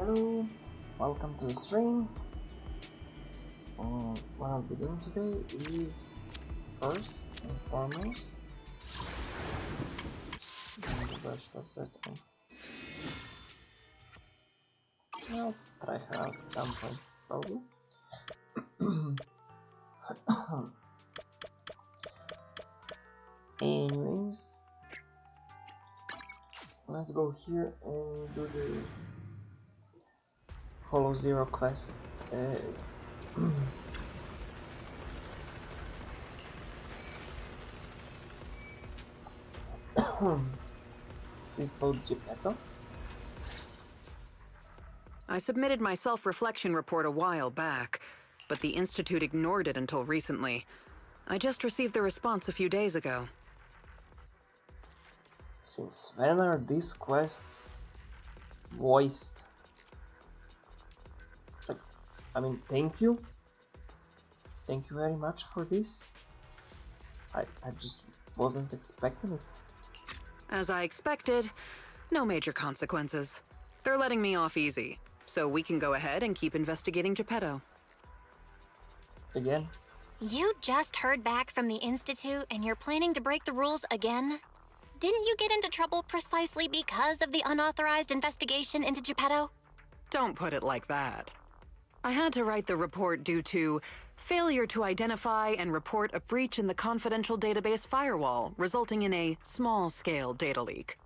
Hello, welcome to the stream. What I'll be doing today is first and foremost, I'll try her out at some point, probably. Anyways, let's go here and do the Hollow Zero quest. Is called Geppetto. I submitted my self-reflection report a while back, but the Institute ignored it until recently. I just received the response a few days ago. Since when are these quests voiced? I mean, thank you. Thank you very much for this. I just wasn't expecting it. As I expected, no major consequences. They're letting me off easy, so we can go ahead and keep investigating Geppetto. Again? You just heard back from the Institute and you're planning to break the rules again? Didn't you get into trouble precisely because of the unauthorized investigation into Geppetto? Don't put it like that. I had to write the report due to failure to identify and report a breach in the confidential database firewall, resulting in a small-scale data leak.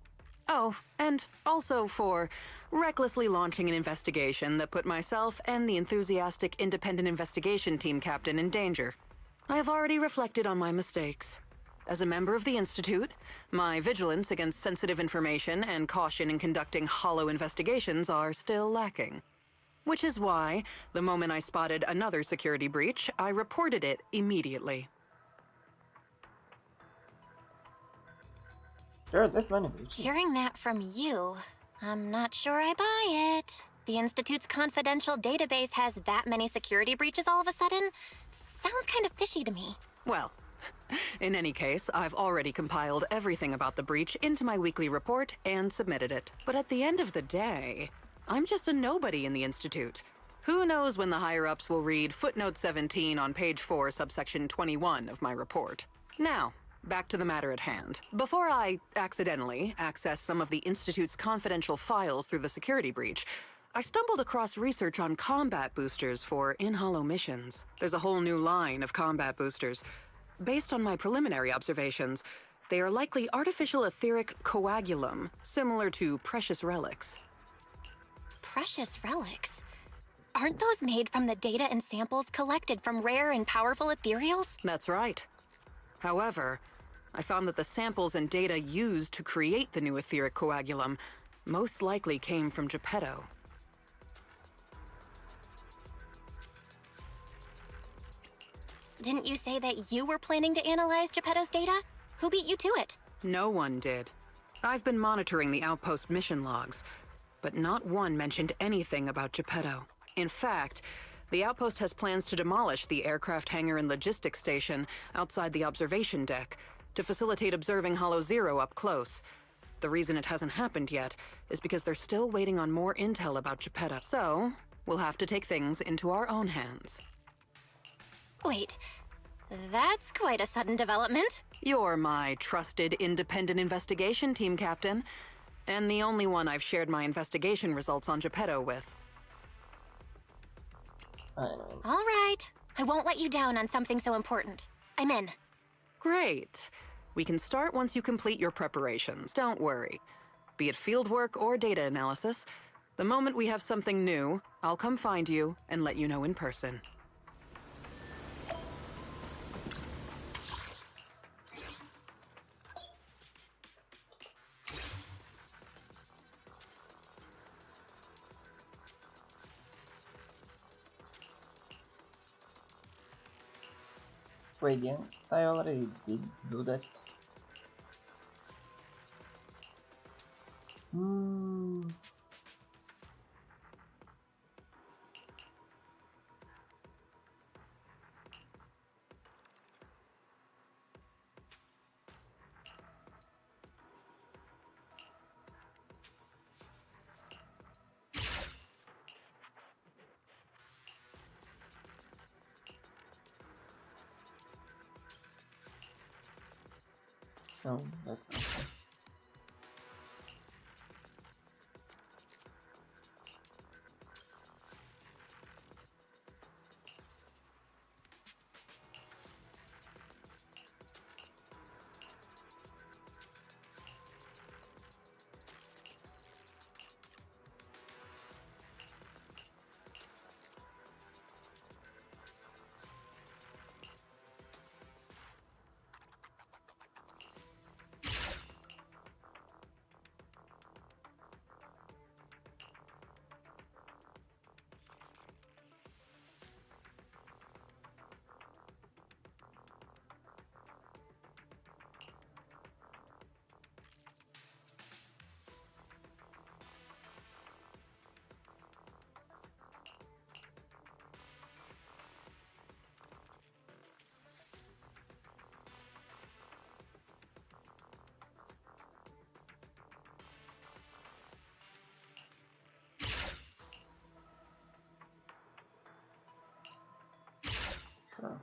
Oh, and also for recklessly launching an investigation that put myself and the enthusiastic independent investigation team captain in danger. I have already reflected on my mistakes. As a member of the Institute, my vigilance against sensitive information and caution in conducting hollow investigations are still lacking. Which is why, the moment I spotted another security breach, I reported it immediately. There are that many breaches. Hearing that from you, I'm not sure I buy it. The Institute's confidential database has that many security breaches all of a sudden? Sounds kind of fishy to me. Well, in any case, I've already compiled everything about the breach into my weekly report and submitted it. But at the end of the day, I'm just a nobody in the Institute. Who knows when the higher-ups will read footnote 17 on page 4, subsection 21 of my report. Now, back to the matter at hand. Before I accidentally access some of the Institute's confidential files through the security breach, I stumbled across research on combat boosters for in-hollow missions. There's a whole new line of combat boosters. Based on my preliminary observations, they are likely artificial etheric coagulum, similar to precious relics. Precious relics? Aren't those made from the data and samples collected from rare and powerful ethereals? That's right. However, I found that the samples and data used to create the new etheric coagulum most likely came from Geppetto. Didn't you say that you were planning to analyze Geppetto's data? Who beat you to it? No one did. I've been monitoring the outpost mission logs, but not one mentioned anything about Geppetto. In fact, the outpost has plans to demolish the aircraft hangar and logistics station outside the observation deck to facilitate observing Hollow Zero up close. The reason it hasn't happened yet is because they're still waiting on more intel about Geppetto. So, we'll have to take things into our own hands. Wait, that's quite a sudden development. You're my trusted independent investigation team captain, and the only one I've shared my investigation results on Geppetto with. All right. I won't let you down on something so important. I'm in. Great. We can start once you complete your preparations. Don't worry. Be it fieldwork or data analysis, the moment we have something new, I'll come find you and let you know in person. Radiant, I already did do that. No, that's not fun. Sure.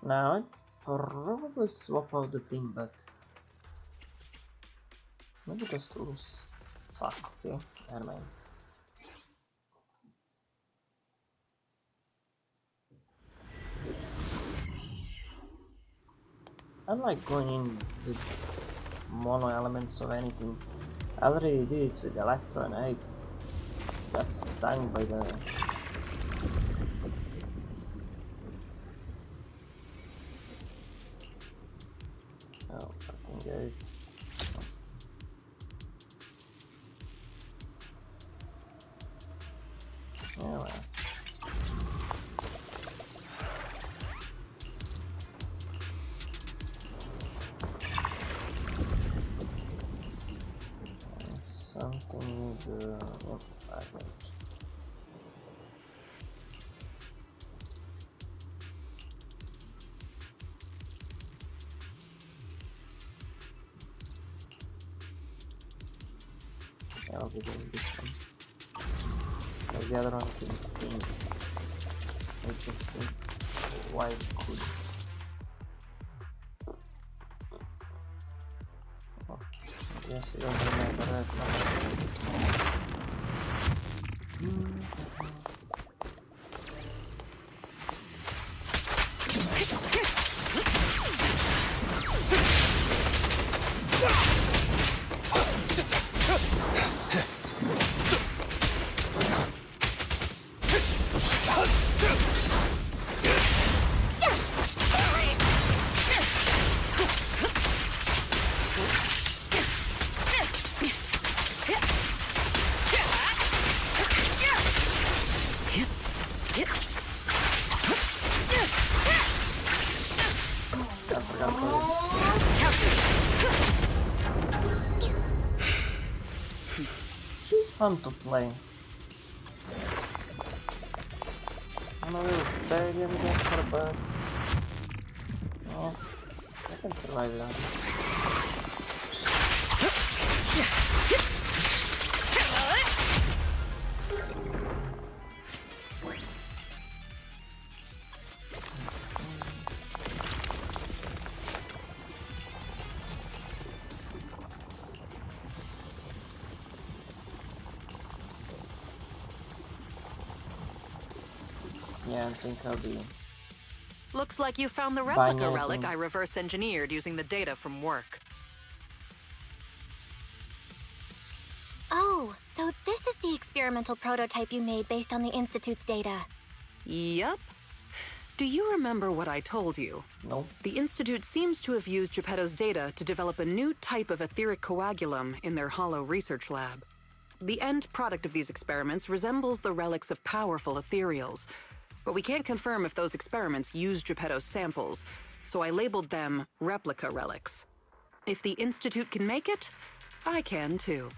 Now I'd probably swap out the thing, but maybe just lose. Fuck, okay, never mind. I like going in with mono elements of anything. I already did it with Electro and I got stung by the... Oh, fucking good. Yeah, well. Something with the fragment. Yeah, I'll be doing this one. Because the other one can sting. It can sting. Why it could. Oh, I guess you don't remember that much. She's fun to play. I'm a little sad against her, but yeah, I can survive that. Yeah, I think I'll be... Looks like you found the replica anything. relic I reverse engineered using the data from work. Oh, so this is the experimental prototype you made based on the Institute's data. Yup. Do you remember what I told you? No. The Institute seems to have used Geppetto's data to develop a new type of etheric coagulum in their hollow research lab. The end product of these experiments resembles the relics of powerful ethereals, but we can't confirm if those experiments used Geppetto's samples, so I labeled them replica relics. If the Institute can make it, I can too.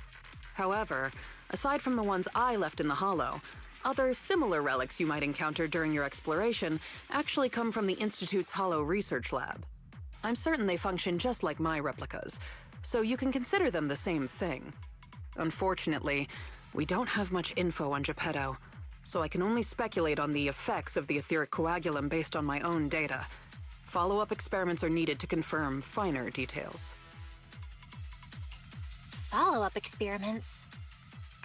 However, aside from the ones I left in the hollow, other similar relics you might encounter during your exploration actually come from the Institute's hollow research lab. I'm certain they function just like my replicas, so you can consider them the same thing. Unfortunately, we don't have much info on Geppetto, so I can only speculate on the effects of the etheric coagulum based on my own data. Follow-up experiments are needed to confirm finer details. Follow-up experiments?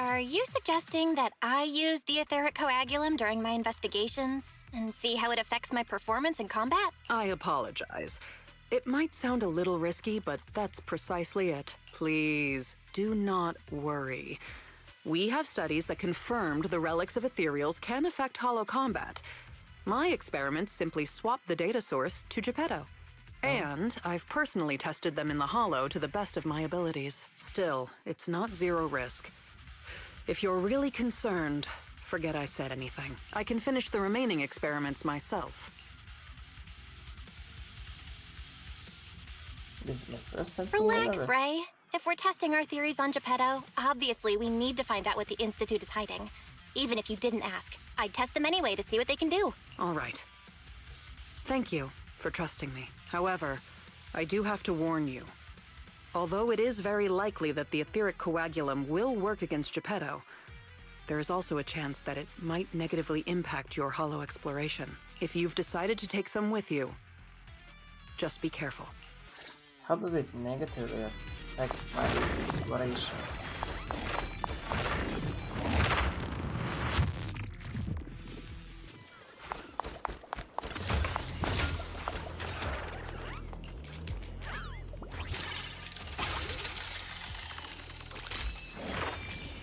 Are you suggesting that I use the etheric coagulum during my investigations and see how it affects my performance in combat? I apologize. It might sound a little risky, but that's precisely it. Please, do not worry. We have studies that confirmed the relics of ethereals can affect hollow combat. My experiments simply swap the data source to Geppetto. And I've personally tested them in the hollow to the best of my abilities. Still, it's not zero risk. If you're really concerned, forget I said anything. I can finish the remaining experiments myself. This is my first time. Relax, Ray. If we're testing our theories on Geppetto, obviously we need to find out what the Institute is hiding. Even if you didn't ask, I'd test them anyway to see what they can do. All right. Thank you for trusting me. However, I do have to warn you. Although it is very likely that the etheric coagulum will work against Geppetto, there is also a chance that it might negatively impact your hollow exploration. If you've decided to take some with you, just be careful. How does it negatively affect my exploration?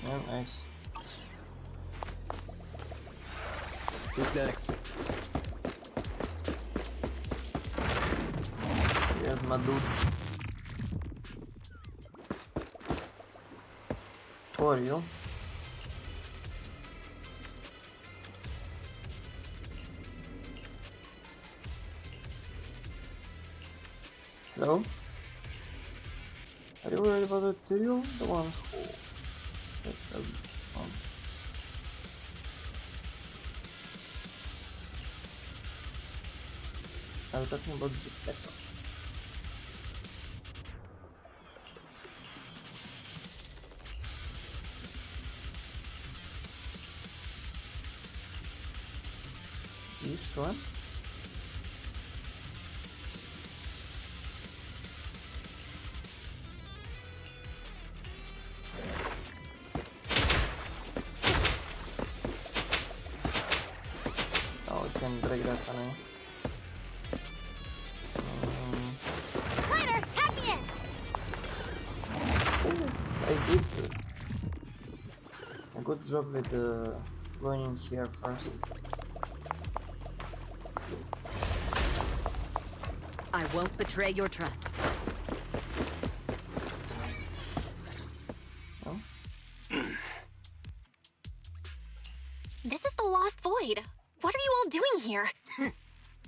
Oh, nice. Who's next? Here's my dude. Who are you? Hello? Are you worried about the materials? The ones who set them on. I'm talking about Geppetto. You sure? Oh, we can break that one. Ladder, tap me in! I did a good job with going in here first. I won't betray your trust. Oh? This is the Lost Void. What are you all doing here?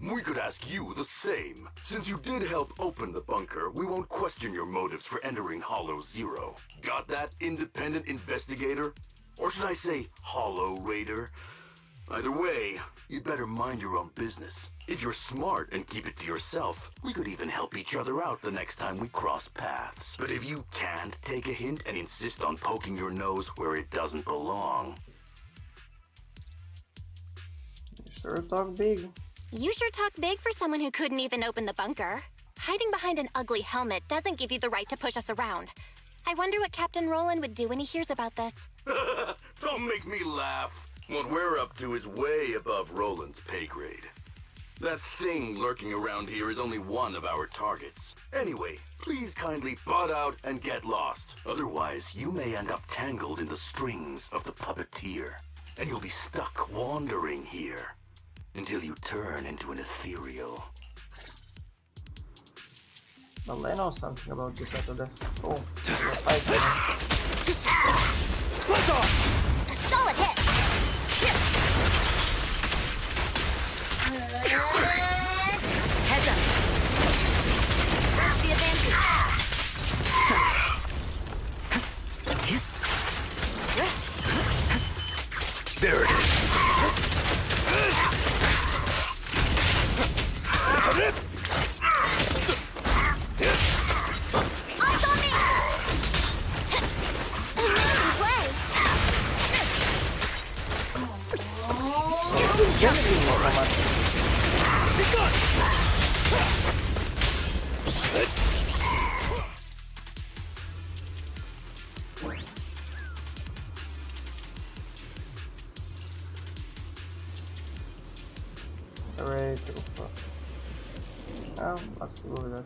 We could ask you the same. Since you did help open the bunker, we won't question your motives for entering Hollow Zero. Got that, independent investigator? Or should I say, Hollow Raider? Either way, you'd better mind your own business. If you're smart and keep it to yourself, we could even help each other out the next time we cross paths. But if you can't take a hint and insist on poking your nose where it doesn't belong... You sure talk big. You sure talk big for someone who couldn't even open the bunker. Hiding behind an ugly helmet doesn't give you the right to push us around. I wonder what Captain Roland would do when he hears about this. Don't make me laugh. What we're up to is way above Roland's pay grade. That thing lurking around here is only one of our targets. Anyway, please kindly butt out and get lost. Otherwise, you may end up tangled in the strings of the puppeteer. And you'll be stuck wandering here until you turn into an ethereal. Well, I know something about Geppetto there. Oh, fight. A solid hit! Heads up. Where's the advantage? There it is. Eyes on me! Play! Operator. Oh, let's go with that.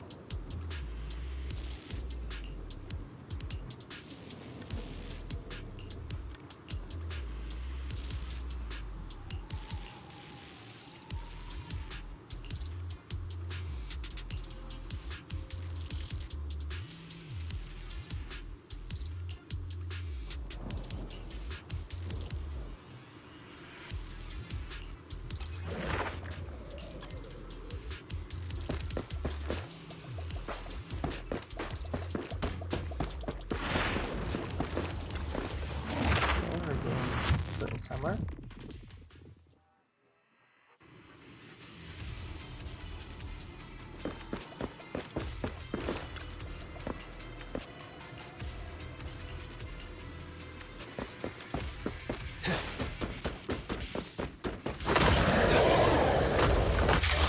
Somewhere.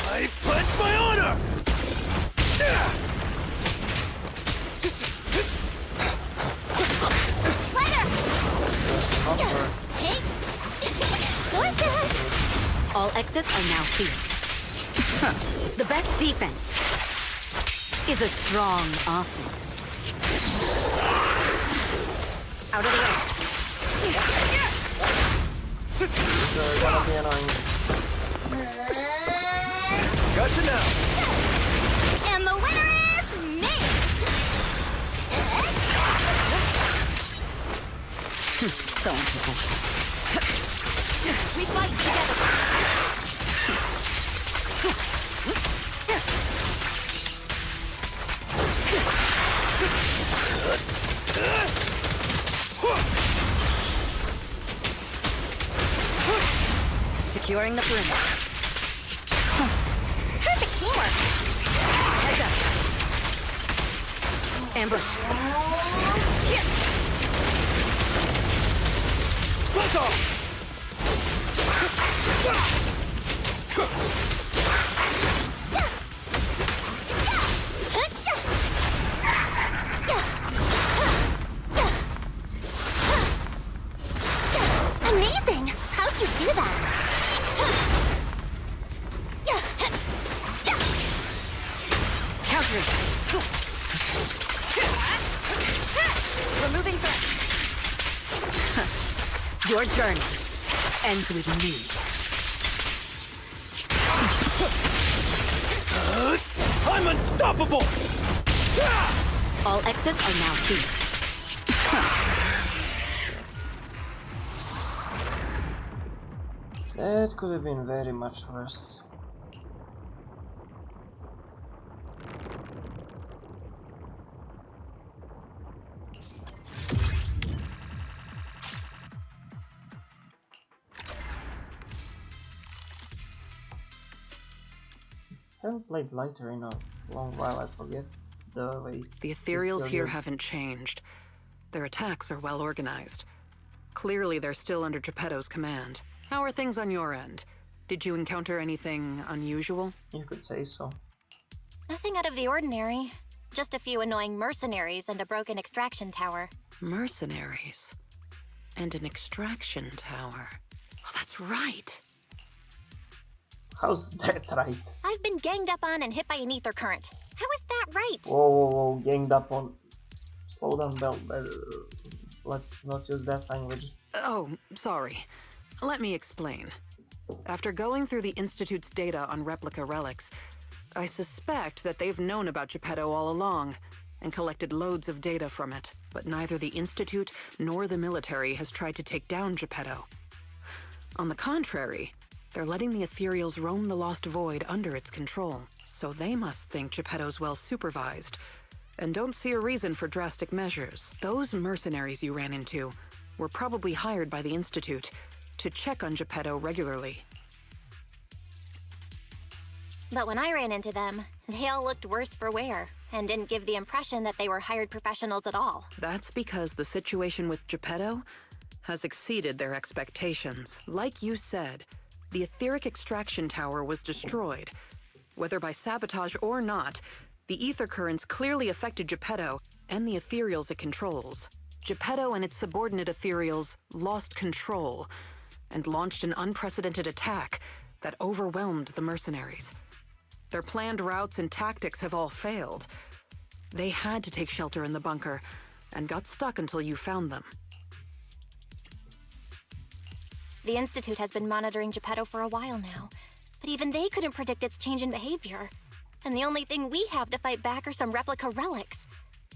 I pledge my honor! All exits are now sealed. The best defense is a strong offense. Out of the way. They're gonna be annoying. Gotcha now! And the winner is me! So important. We fight together! Securing the perimeter. Perfect teamwork! Heads up. Ambush. Buzz off! Amazing! How'd you do that? Countering. Removing threat. Your journey ends with me. I'm unstoppable! All exits are now sealed. That could have been very much worse. Haven't played lighter in a long while, I forget the way. The ethereals still here is. haven't changed. Their attacks are well organized. Clearly they're still under Geppetto's command. How are things on your end? Did you encounter anything unusual? You could say so. Nothing out of the ordinary. Just a few annoying mercenaries and a broken extraction tower. Mercenaries. And an extraction tower. Oh, that's right. How's that right? I've been ganged up on and hit by an ether current. How is that right? Whoa, whoa, whoa, ganged up on. Slow down, Bell. Let's not use that language. Oh, sorry. Let me explain. After going through the Institute's data on replica relics, I suspect that they've known about Geppetto all along and collected loads of data from it. But neither the Institute nor the military has tried to take down Geppetto. On the contrary, they're letting the ethereals roam the Lost Void under its control. So they must think Geppetto's well supervised and don't see a reason for drastic measures. Those mercenaries you ran into were probably hired by the Institute to check on Geppetto regularly. But when I ran into them, they all looked worse for wear and didn't give the impression that they were hired professionals at all. That's because the situation with Geppetto has exceeded their expectations. Like you said, the etheric extraction tower was destroyed. Whether by sabotage or not, the ether currents clearly affected Geppetto and the ethereals it controls. Geppetto and its subordinate ethereals lost control and launched an unprecedented attack that overwhelmed the mercenaries. Their planned routes and tactics have all failed. They had to take shelter in the bunker and got stuck until you found them. The Institute has been monitoring Geppetto for a while now, but even they couldn't predict its change in behavior. And the only thing we have to fight back are some replica relics.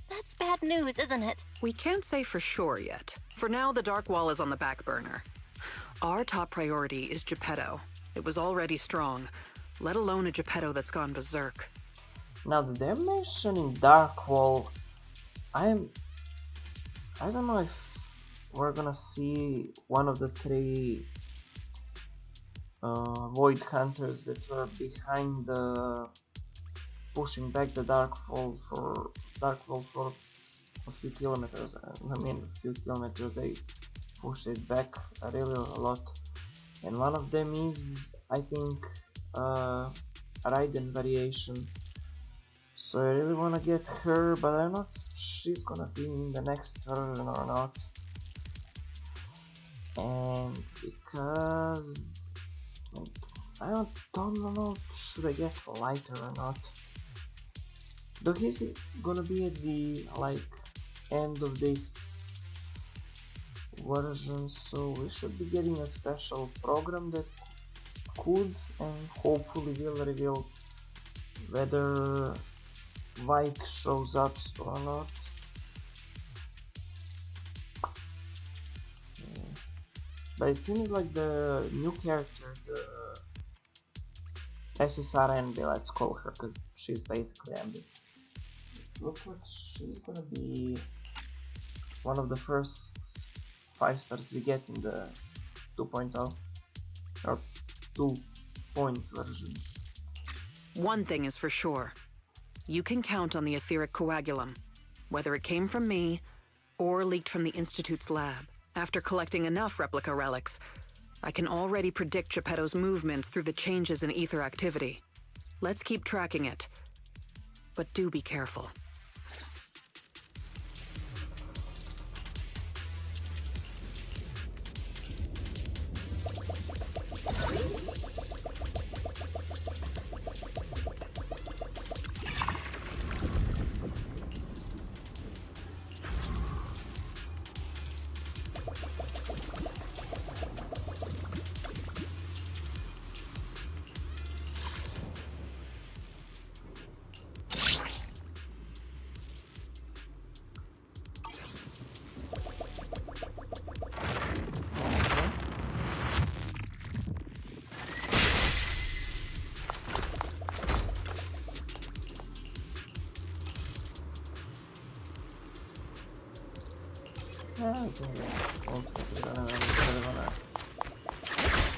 That's bad news, isn't it? We can't say for sure yet. For now, the Dark Wall is on the back burner. Our top priority is Geppetto. It was already strong, let alone a Geppetto that's gone berserk. Now that they're mentioning Dark Wall, I don't know if we're gonna see one of the three Void Hunters that were behind the pushing back the Dark Wall for a few kilometers. I mean, a few kilometers. They pushed it back a lot, and one of them is, I think, a Raiden variation. So I really wanna get her, but I'm not if she's gonna be in the next turn or not. And because I don't know should I get lighter or not. Though he's gonna be at the end of this version, so we should be getting a special program that could and hopefully will reveal whether Vike shows up or not. But it seems like the new character, the SSR Envy, let's call her, because she's basically Envy. Looks like she's gonna be one of the first 5 stars we get in the 2.0 or 2-point version. One thing is for sure. You can count on the etheric coagulum, whether it came from me or leaked from the Institute's lab. After collecting enough replica relics, I can already predict Geppetto's movements through the changes in ether activity. Let's keep tracking it, but do be careful.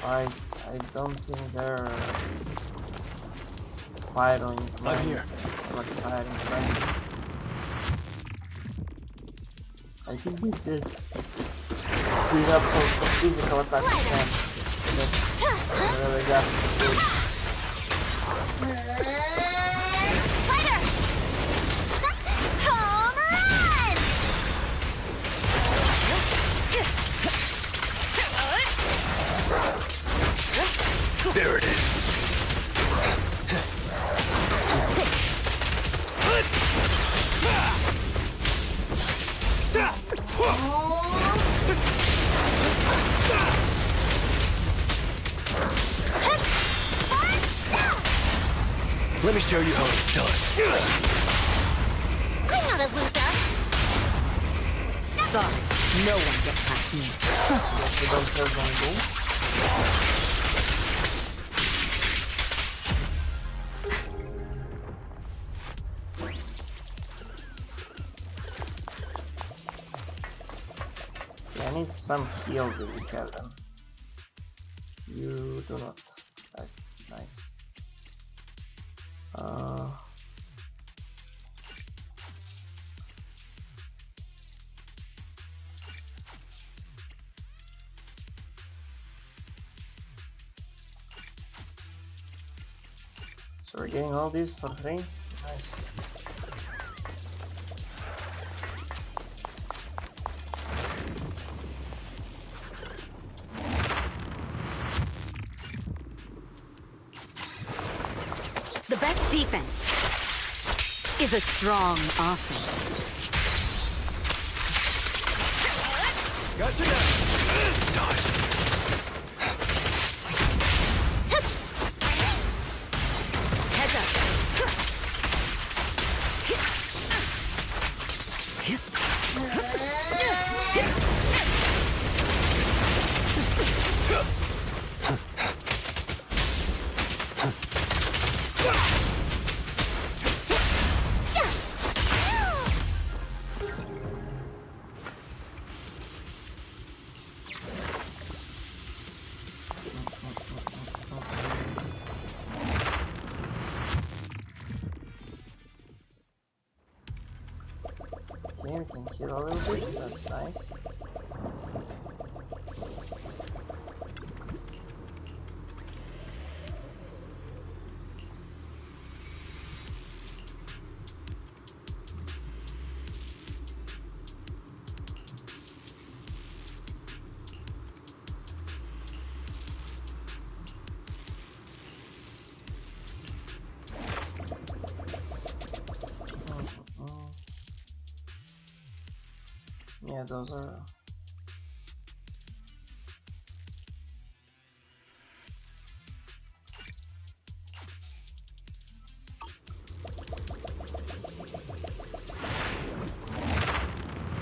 I don't think they're firing. I'm here. Like firing. I think we did up for physical attacks. That's really got good. There it is. Let me show you how it's done. I'm not a loser. Sorry, no one gets past me. We don't have one goal. I need some heals if you have them. You do not. That's nice. So we're getting all these for free. Nice. The best defense is a strong offense. Gotcha now! Dodge. Heads up. Okay, we can heal a little bit, that's nice. Yeah, those are...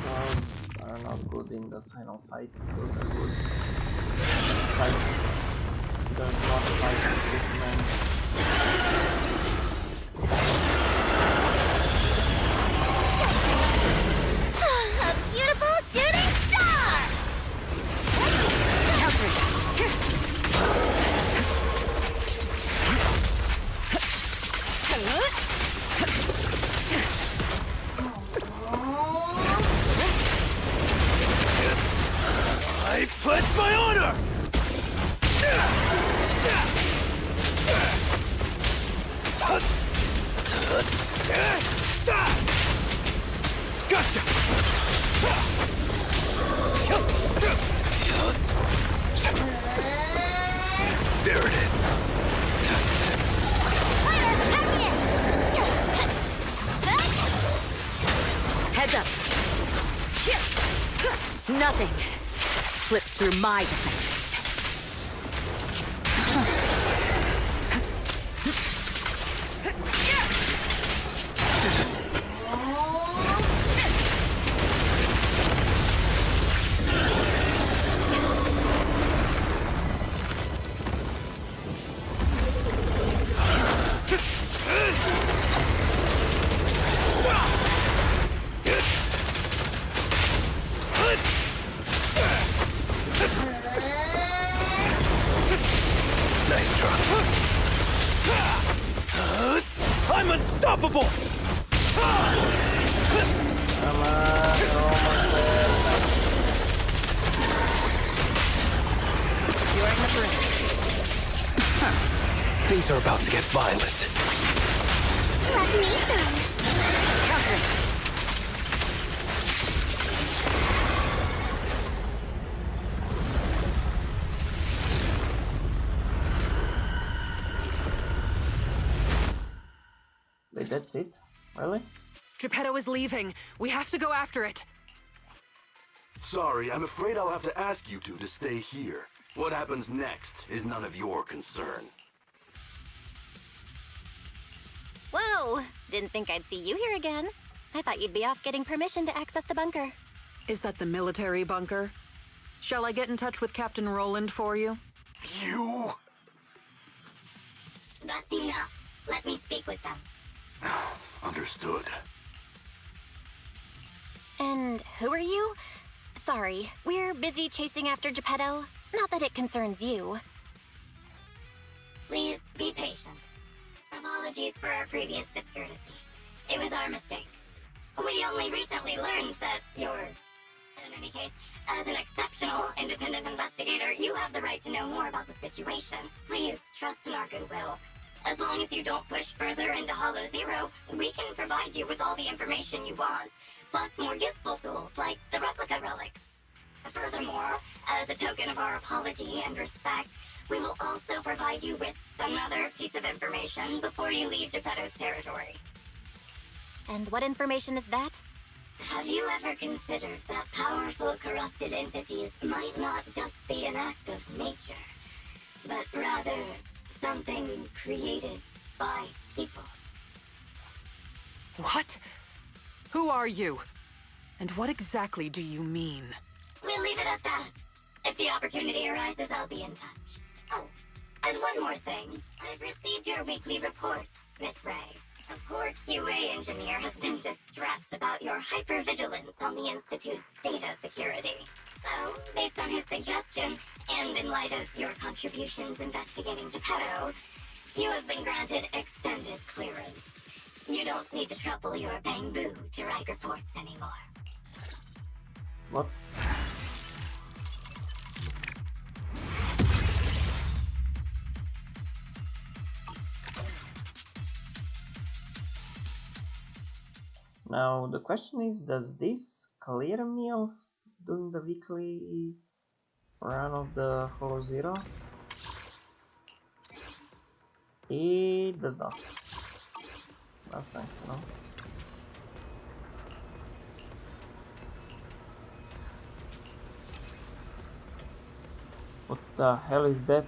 Those are not good in the final fights, those are good fights. There's not fights with men. A beautiful shooting star! I pledge my honor! Gotcha! There it is. Heads up. Nothing slips through my defense. Nice drop. I'm unstoppable! Come on, you're almost there. You're in the brink. Things are about to get violent. Let me show. Wait, that's it? Really? Geppetto is leaving. We have to go after it. Sorry, I'm afraid I'll have to ask you two to stay here. What happens next is none of your concern. Whoa! Didn't think I'd see you here again. I thought you'd be off getting permission to access the bunker. Is that the military bunker? Shall I get in touch with Captain Roland for you? You? That's enough. Let me speak with them. Understood. And who are you? Sorry, we're busy chasing after Geppetto. Not that it concerns you. Please be patient. Apologies for our previous discourtesy. It was our mistake. We only recently learned that you're... In any case, as an exceptional independent investigator, you have the right to know more about the situation. Please trust in our goodwill. As long as you don't push further into Hollow Zero, we can provide you with all the information you want, plus more useful tools like the replica relics. Furthermore, as a token of our apology and respect, We will also provide you with another piece of information before you leave Geppetto's territory. And what information is that? Have you ever considered that powerful corrupted entities might not just be an act of nature, but rather something created by people? What? Who are you? And what exactly do you mean? We'll leave it at that. If the opportunity arises, I'll be in touch. Oh, and one more thing. I've received your weekly report, Miss Ray. A poor QA engineer has been distressed about your hypervigilance on the Institute's data security. So, based on his suggestion, and in light of your contributions investigating Geppetto, you have been granted extended clearance. You don't need to trouble your bamboo to write reports anymore. What? Now the question is, does this clear me of doing the weekly run of the Hollow Zero? It does not. That's nice to know. What the hell is that?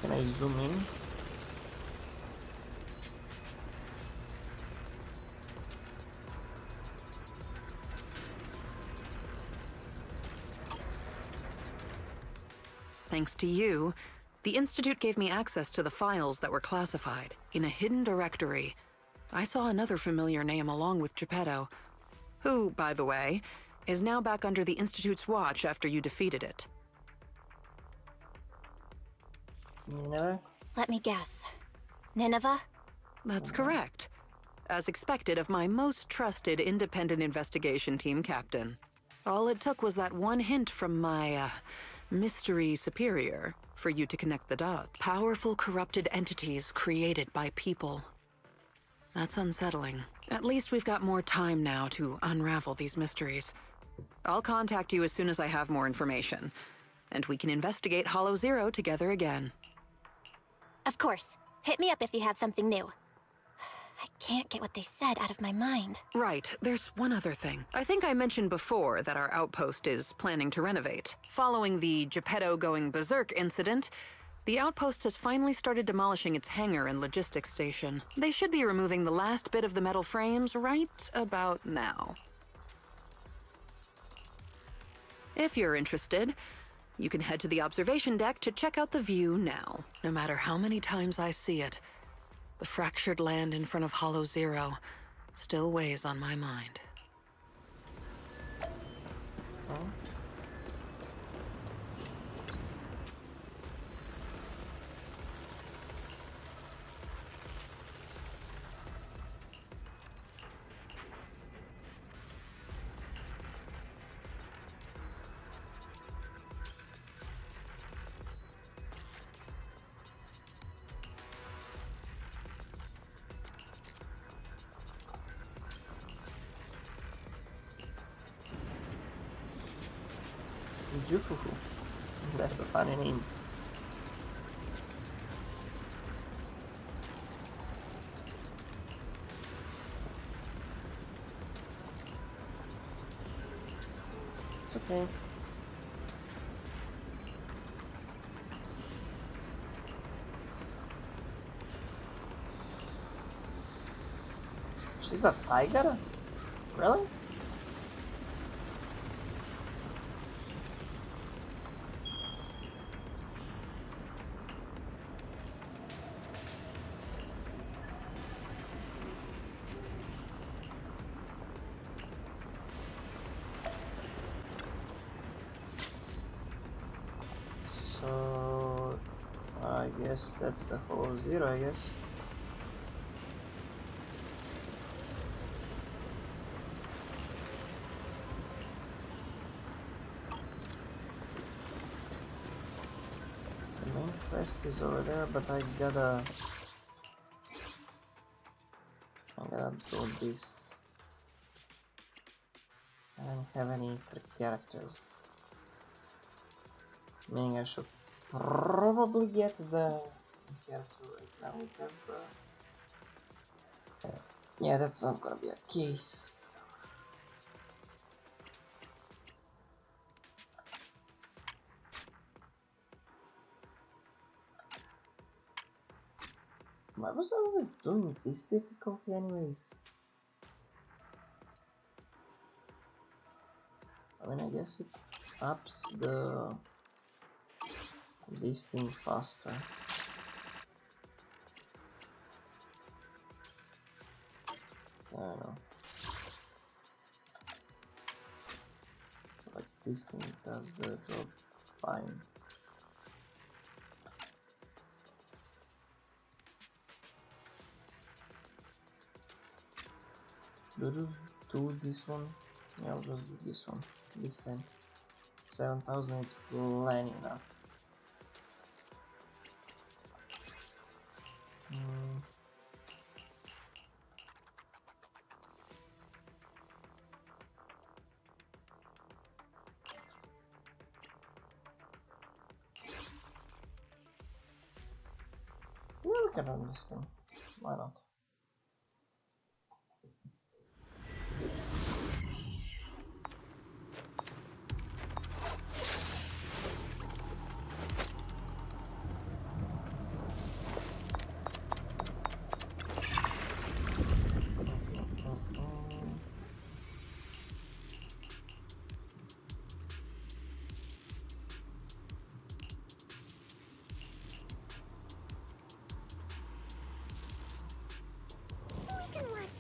Can I zoom in? Thanks to you, the Institute gave me access to the files that were classified in a hidden directory. I saw another familiar name along with Geppetto, who, by the way, is now back under the Institute's watch after you defeated it. Nineveh? Let me guess. Nineveh? That's correct. As expected of my most trusted independent investigation team captain. All it took was that one hint from my, mystery superior for you to connect the dots. Powerful corrupted entities created by people. That's unsettling. At least we've got more time now to unravel these mysteries. I'll contact you as soon as I have more information, and we can investigate Hollow Zero together again. Of course. Hit me up if you have something new. I can't get what they said out of my mind. Right, there's one other thing. I think I mentioned before that our outpost is planning to renovate. Following the Geppetto going berserk incident, the outpost has finally started demolishing its hangar and logistics station. They should be removing the last bit of the metal frames right about now. If you're interested, you can head to the observation deck to check out the view now. No matter how many times I see it, the fractured land in front of Hollow Zero still weighs on my mind. Oh. Jufufu. That's a funny name. It's okay. She's a tiger? Really? So I guess that's the Hollow Zero, I guess. The main Quest is over there, but I gotta do this. I don't have any characters. Meaning I should probably get the character right now. We have yeah, that's not gonna be a case. Why was I always doing this difficulty anyways? I mean, I guess it ups this thing faster. I don't know. Like this thing does the job fine. Do you do this one? Yeah, I'll just do this one this time. 7,000 is plenty enough. Yeah, we can run this thing. Why not?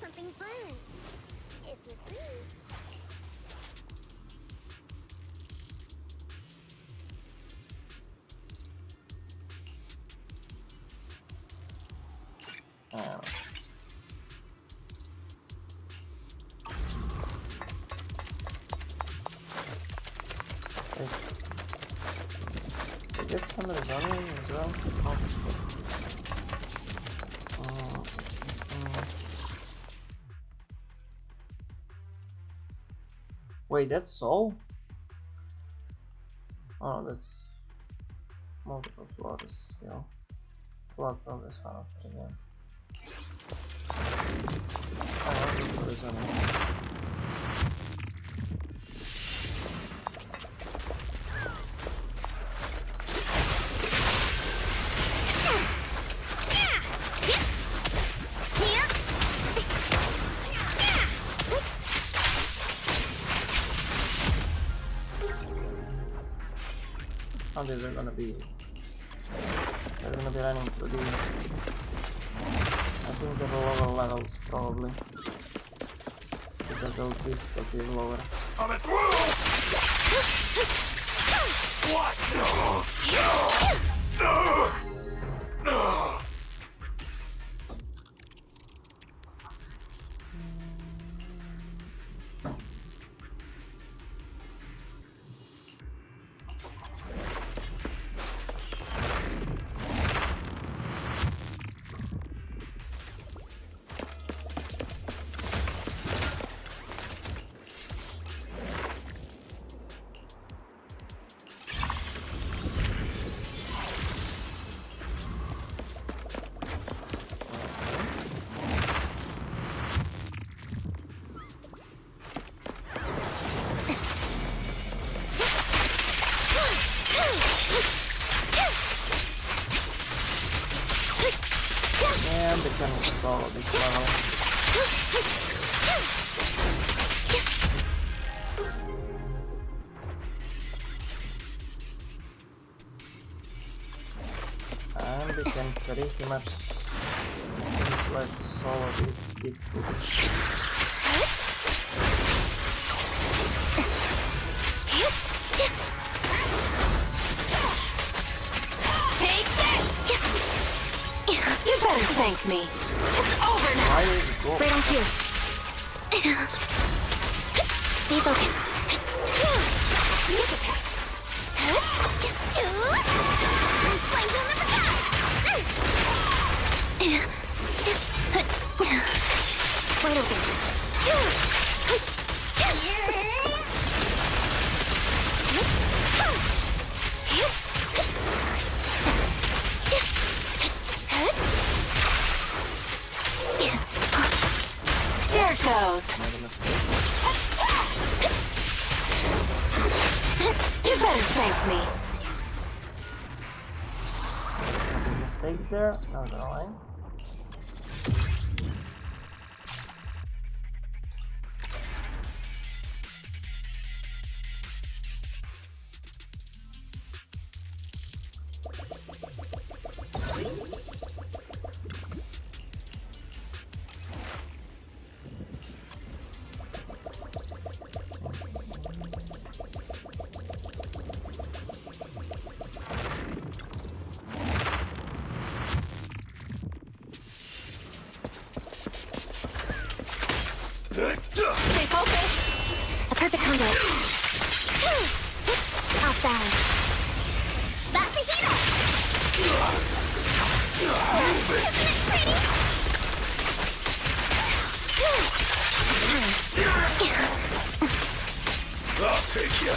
Something fun, if you please. Get somebody running as well. Wait, that's all? Oh, that's multiple floors still. Floor progress found again. How they're gonna be running through these. I think they're lower levels probably. Because those difficulty is lower. I'm through! What? No! And they can follow this level. And they can pretty much just like solo this big You better thank me. It's over now. Why is it go? Right on cue. Stay focused. Flames will never die! Wide open. There it goes. You better thank me. Any mistakes there? Not gonna lie. Stay focused. A perfect combo. Off balance. That's a heater. I'll take you.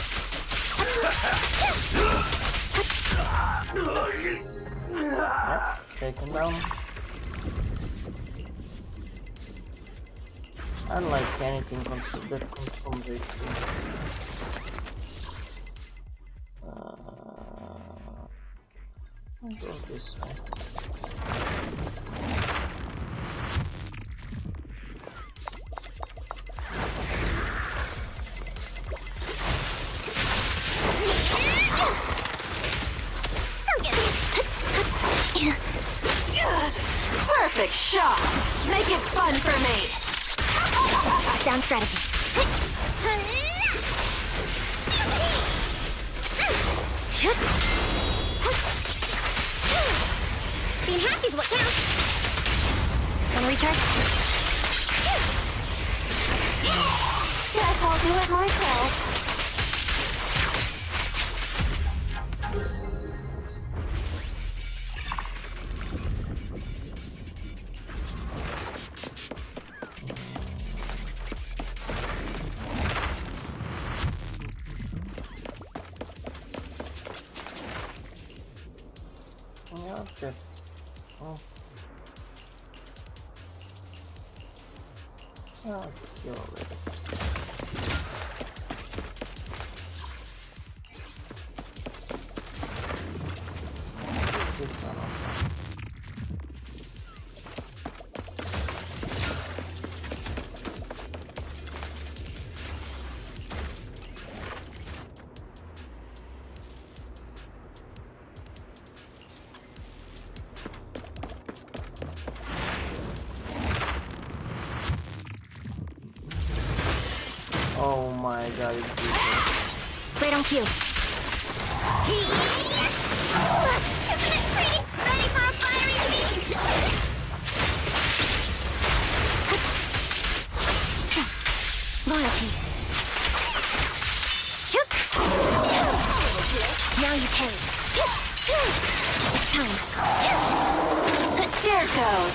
Yep, taken down. Unlike anything that consumes HP. I'll go this way. Perfect shot. Make it fun for me. Down strategy. Being happy is what counts. Wanna recharge? Guess I'll do it myself. Yeah, okay. Oh. Oh, kill already. This one off. Oh my god, it's beautiful. Right on cue. Isn't it pretty? Ready for a fiery beam? Loyalty. Now you pay. It's time. There it goes.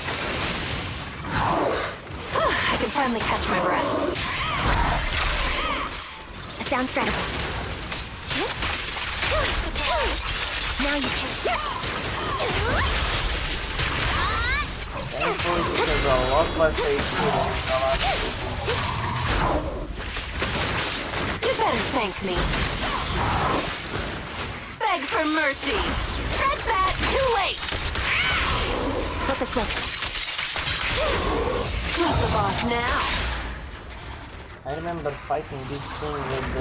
I can finally catch my breath. Down strategy. Now you can. Thankfully, there's a lot less HP than the last You better thank me. Beg for mercy. That's that. Too late. Flip the switch. Who's the boss now? I remember fighting this thing with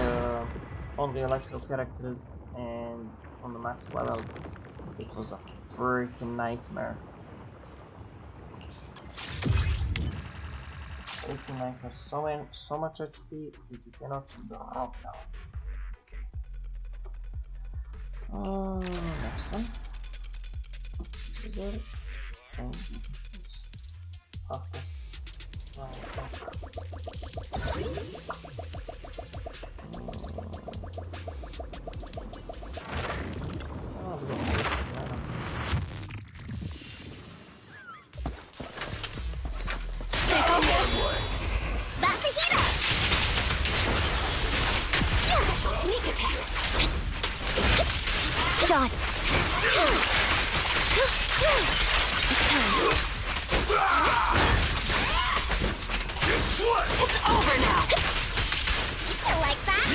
all the electro characters and on the max level. It was a freaking nightmare. Freaking nightmare. So much HP that you cannot drop down. Next one. There. And it's focus. shot. It's over now. You like that?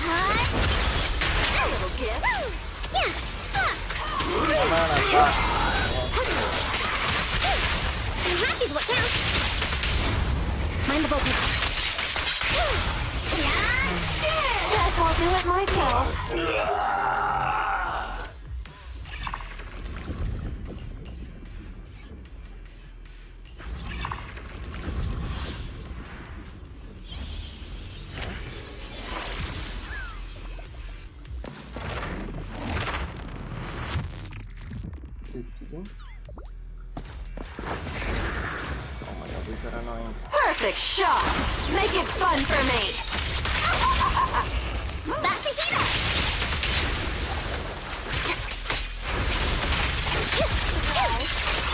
A little gift. Yeah. Come on, I thought. I'm happy is what counts. Mind the voltage. Guess I'll do it myself. Oh my god, these are annoying. Perfect shot. Make it fun for me. Back to Hina.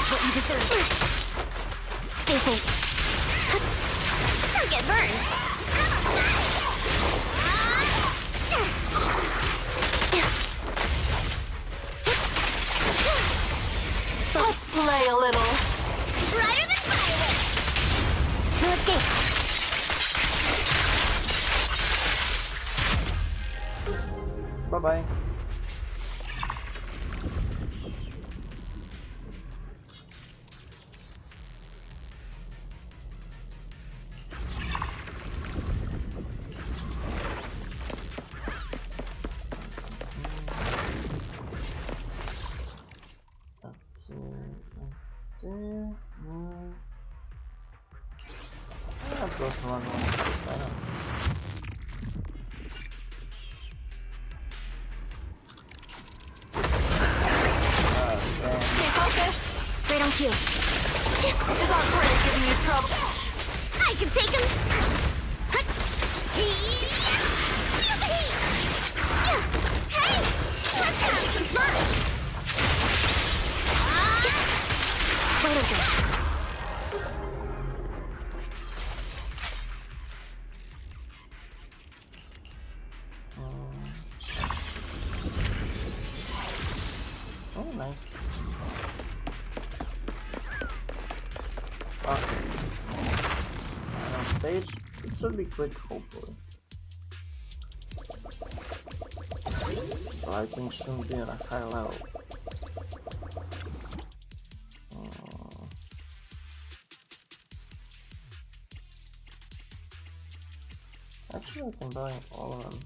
What you deserve. Stay safe. Don't get burned. Let's play a little. Brighter than fireworks. No escape. Bye bye. Stay focused. Right on cue. Is our friend giving you trouble? I can take him. Hey, let's have some fun. Right on cue. Oh, nice. And on stage, it should be quick, hopefully. So I think shouldn't be on a high level. Actually, I can buy all of them.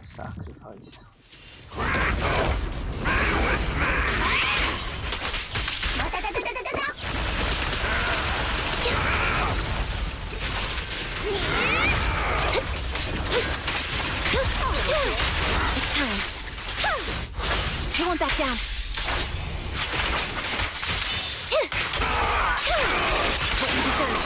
Sacrifice. It's time. You won't back down. What you deserve.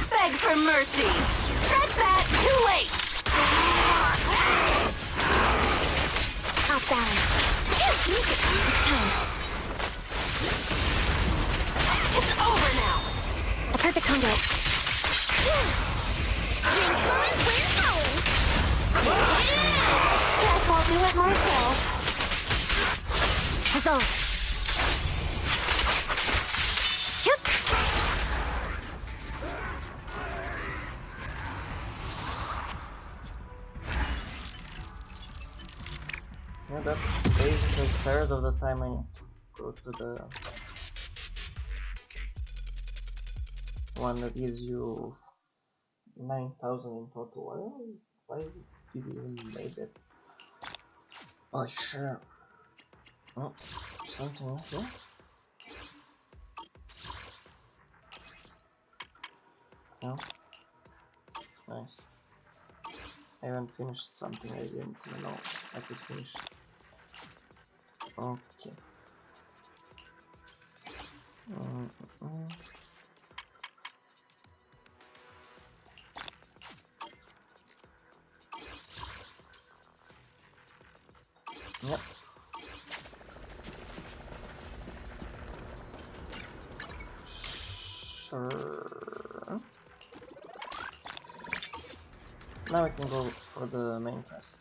Beg for mercy. That's that. Too late. Off balance. It's time. It's over now. A perfect conduit. Wind flowing, wind flowing. Guess I'll do it myself. Resolve. Yeah, that's basically a third of the time I need to go to the one that gives you 9,000 in total. Why did you even make that? Oh sure. Oh, something here. No. Nice. I haven't finished something I didn't even know I could finish. Okay. Yep. Sure. Now I can go for the main quest.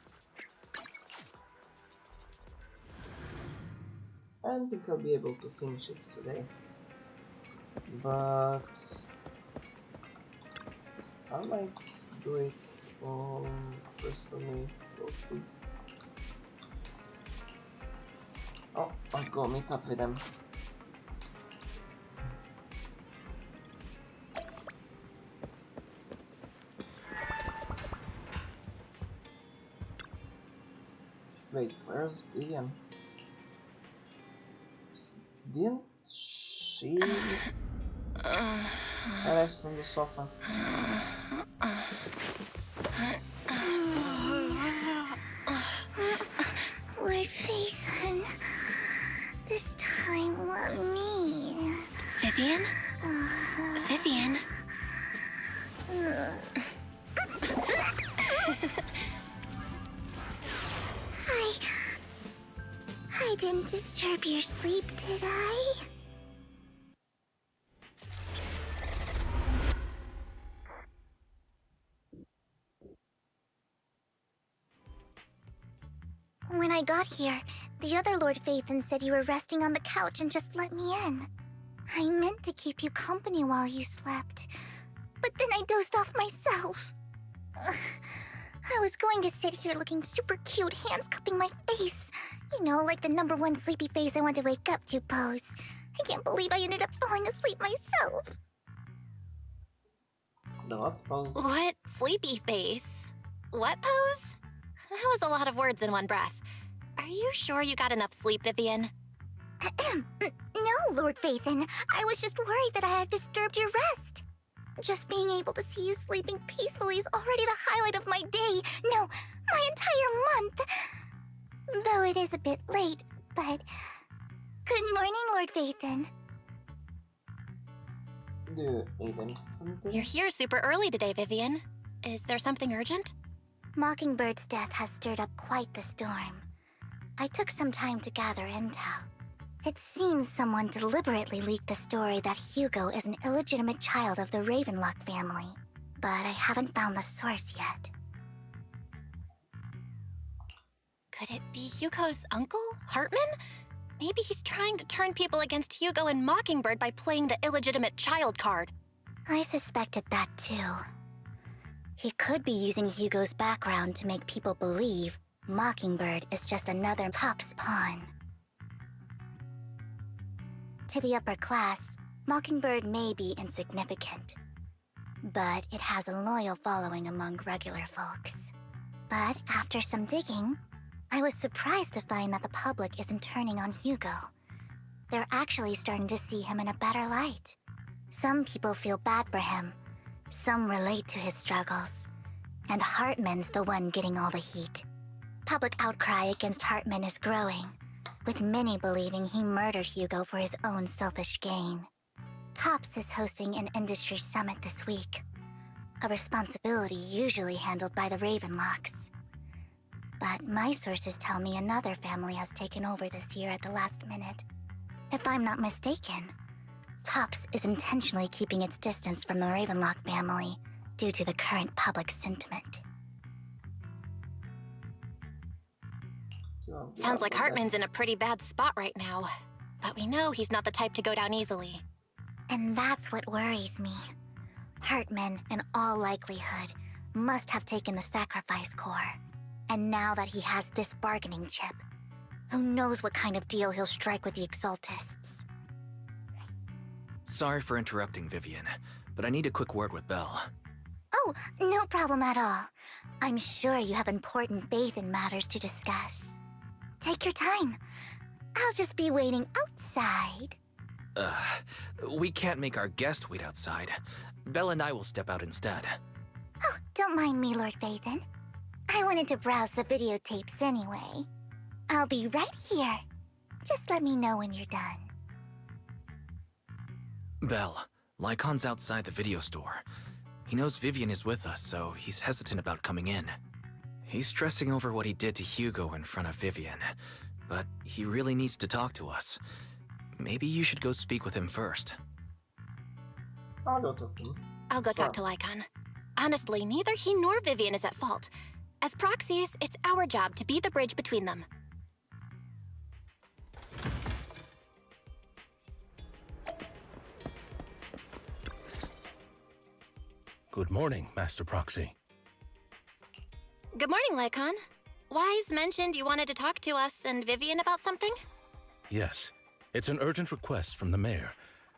I don't think I'll be able to finish it today, but I might do it first. Let me go through. Oh, let's go meet up with them. Wait, where's Ian? Didn't she rise from the sofa? Lord Phaethon, this time let me. Vivian? Vivian? I didn't disturb your sleep, did I? When I got here, the other Lord Phaethon said you were resting on the couch and just let me in. I meant to keep you company while you slept, but then I dozed off myself. I was going to sit here looking super cute, hands cupping my face. You know, like the #1 sleepy face I want to wake up to pose. I can't believe I ended up falling asleep myself. The what pose? What sleepy face? What pose? That was a lot of words in one breath. Are you sure you got enough sleep, Vivian? No, Lord Phaethon. I was just worried that I had disturbed your rest. Just being able to see you sleeping peacefully is already the highlight of my day. No, my entire month. Though it is a bit late, but... Good morning, Lord Phaethon. Do you need anything? You're here super early today, Vivian. Is there something urgent? Mockingbird's death has stirred up quite the storm. I took some time to gather intel. It seems someone deliberately leaked the story that Hugo is an illegitimate child of the Ravenlock family, but I haven't found the source yet. Could it be Hugo's uncle, Hartman? Maybe he's trying to turn people against Hugo and Mockingbird by playing the illegitimate child card. I suspected that too. He could be using Hugo's background to make people believe Mockingbird is just another Top's pawn. To the upper class, Mockingbird may be insignificant, but it has a loyal following among regular folks. But after some digging, I was surprised to find that the public isn't turning on Hugo. They're actually starting to see him in a better light. Some people feel bad for him, some relate to his struggles, and Hartman's the one getting all the heat. Public outcry against Hartman is growing, with many believing he murdered Hugo for his own selfish gain. Tops is hosting an industry summit this week, a responsibility usually handled by the Ravenlocks. But my sources tell me another family has taken over this year at the last minute. If I'm not mistaken, Tops is intentionally keeping its distance from the Ravenlock family due to the current public sentiment. Sounds like Hartman's in a pretty bad spot right now, but we know he's not the type to go down easily. And that's what worries me. Hartman, in all likelihood, must have taken the sacrifice core. And now that he has this bargaining chip, who knows what kind of deal he'll strike with the Exaltists. Sorry for interrupting, Vivian, but I need a quick word with Belle. Oh, no problem at all. I'm sure you have important faith in matters to discuss. Take your time. I'll just be waiting outside. We can't make our guest wait outside. Belle and I will step out instead. Oh, don't mind me, Lord Phaethon. I wanted to browse the videotapes anyway. I'll be right here. Just let me know when you're done. Belle, Lycon's outside the video store. He knows Vivian is with us, so he's hesitant about coming in. He's stressing over what he did to Hugo in front of Vivian, but he really needs to talk to us. Maybe you should go speak with him first. I'll go talk to him. I'll go talk to Lycon. Honestly, neither he nor Vivian is at fault. As proxies, it's our job to be the bridge between them. Good morning, Master Proxy. Good morning, Lycon. Wise mentioned you wanted to talk to us and Vivian about something? Yes, it's an urgent request from the mayor,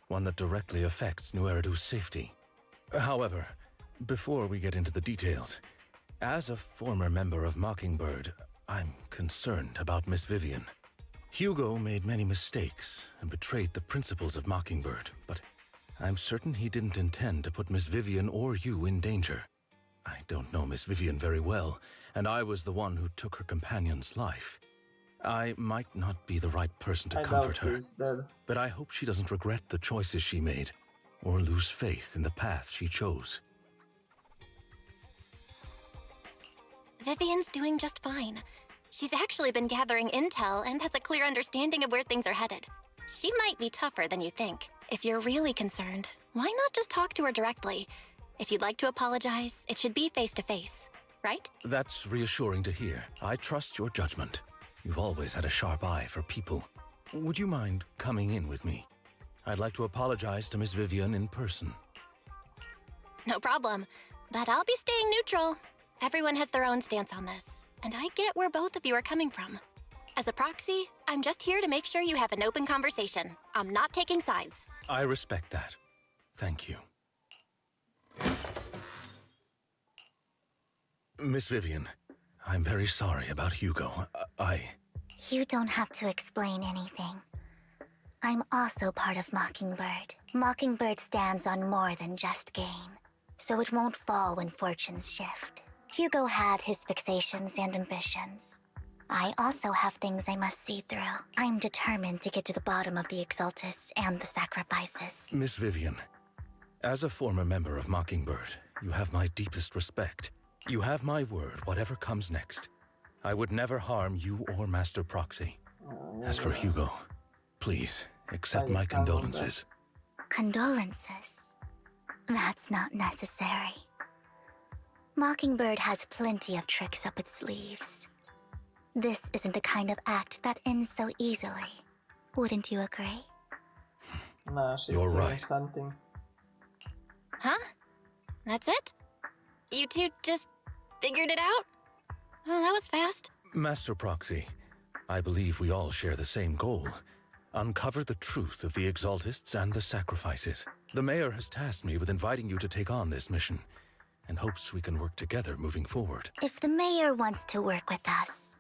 one that directly affects New Eridu's safety. However, before we get into the details, as a former member of Mockingbird, I'm concerned about Miss Vivian. Hugo made many mistakes and betrayed the principles of Mockingbird, but I'm certain he didn't intend to put Miss Vivian or you in danger. I don't know Miss Vivian very well, and I was the one who took her companion's life. I might not be the right person to comfort her, but I hope she doesn't regret the choices she made, or lose faith in the path she chose. Vivian's doing just fine. She's actually been gathering intel and has a clear understanding of where things are headed. She might be tougher than you think. If you're really concerned, why not just talk to her directly? If you'd like to apologize, it should be face-to-face, right? That's reassuring to hear. I trust your judgment. You've always had a sharp eye for people. Would you mind coming in with me? I'd like to apologize to Miss Vivian in person. No problem. But I'll be staying neutral. Everyone has their own stance on this, and I get where both of you are coming from. As a proxy, I'm just here to make sure you have an open conversation. I'm not taking sides. I respect that. Thank you. Miss Vivian, I'm very sorry about Hugo. You don't have to explain anything. I'm also part of Mockingbird. Mockingbird stands on more than just gain, so it won't fall when fortunes shift. Hugo had his fixations and ambitions. I also have things I must see through. I'm determined to get to the bottom of the Exaltists and the sacrifices. Miss Vivian, as a former member of Mockingbird, you have my deepest respect. You have my word, whatever comes next. I would never harm you or Master Proxy. As for Hugo, please accept my condolences. Condolences? That's not necessary. Mockingbird has plenty of tricks up its sleeves. This isn't the kind of act that ends so easily. Wouldn't you agree? Nah, she's You're doing right. something. Huh? That's it? You two just figured it out? Oh, that was fast. Master Proxy, I believe we all share the same goal. Uncover the truth of the Exaltists and the sacrifices. The mayor has tasked me with inviting you to take on this mission, and hopes we can work together moving forward. If the mayor wants to work with us,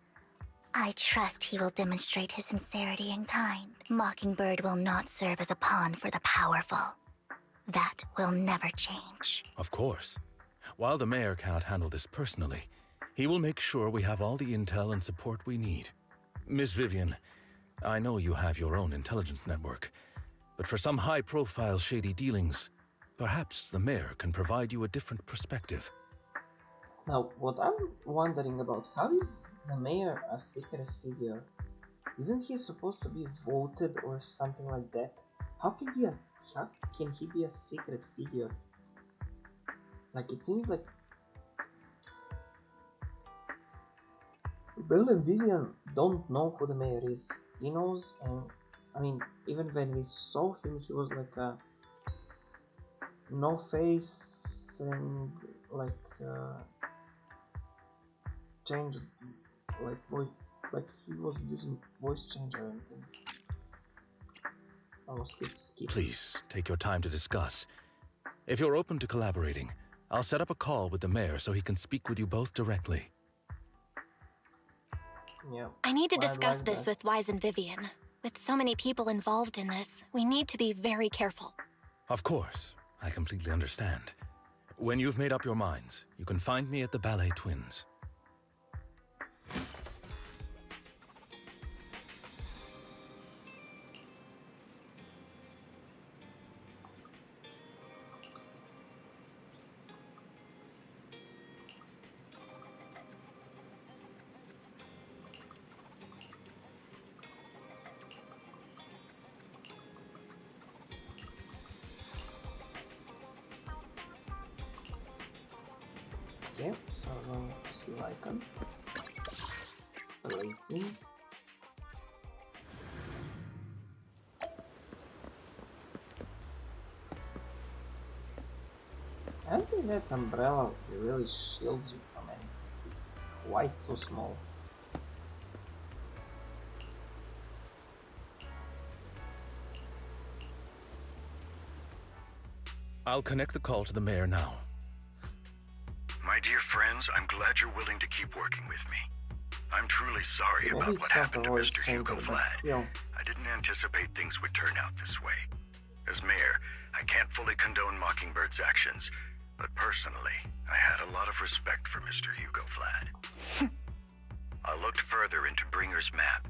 I trust he will demonstrate his sincerity in kind. Mockingbird will not serve as a pawn for the powerful. That will never change. Of course. While the mayor cannot handle this personally, he will make sure we have all the intel and support we need. Miss Vivian, I know you have your own intelligence network, but for some high-profile shady dealings, perhaps the mayor can provide you a different perspective. Now, what I'm wondering about, how is the mayor a secret figure? Isn't he supposed to be voted or something like that? How can he be a secret figure? Like, it seems like Belle and Vivian don't know who the mayor is. He knows, and I mean, even when we saw him, he was like a no face and like changed, like voice, like he was using voice changer and things. Almost hit skip. Please, take your time to discuss. If you're open to collaborating, I'll set up a call with the mayor so he can speak with you both directly. Yeah. I need to I'd discuss like this that. with Wise and Vivian. With so many people involved in this, we need to be very careful. Of course, I completely understand. When you've made up your minds, you can find me at the Ballet Twins. Okay, so I'm going to see icon. Ballet Twins. I don't think that umbrella really shields you from anything. It's quite too small. I'll connect the call to the mayor now. My dear friends, I'm glad you're willing to keep working with me. I'm truly sorry Maybe about it's what not happened the to voice Mr. changer, Hugo but Vlad. still. I didn't anticipate things would turn out this way. As mayor, I can't fully condone Mockingbird's actions, but personally, I had a lot of respect for Mr. Hugo Vlad. I looked further into Bringer's map.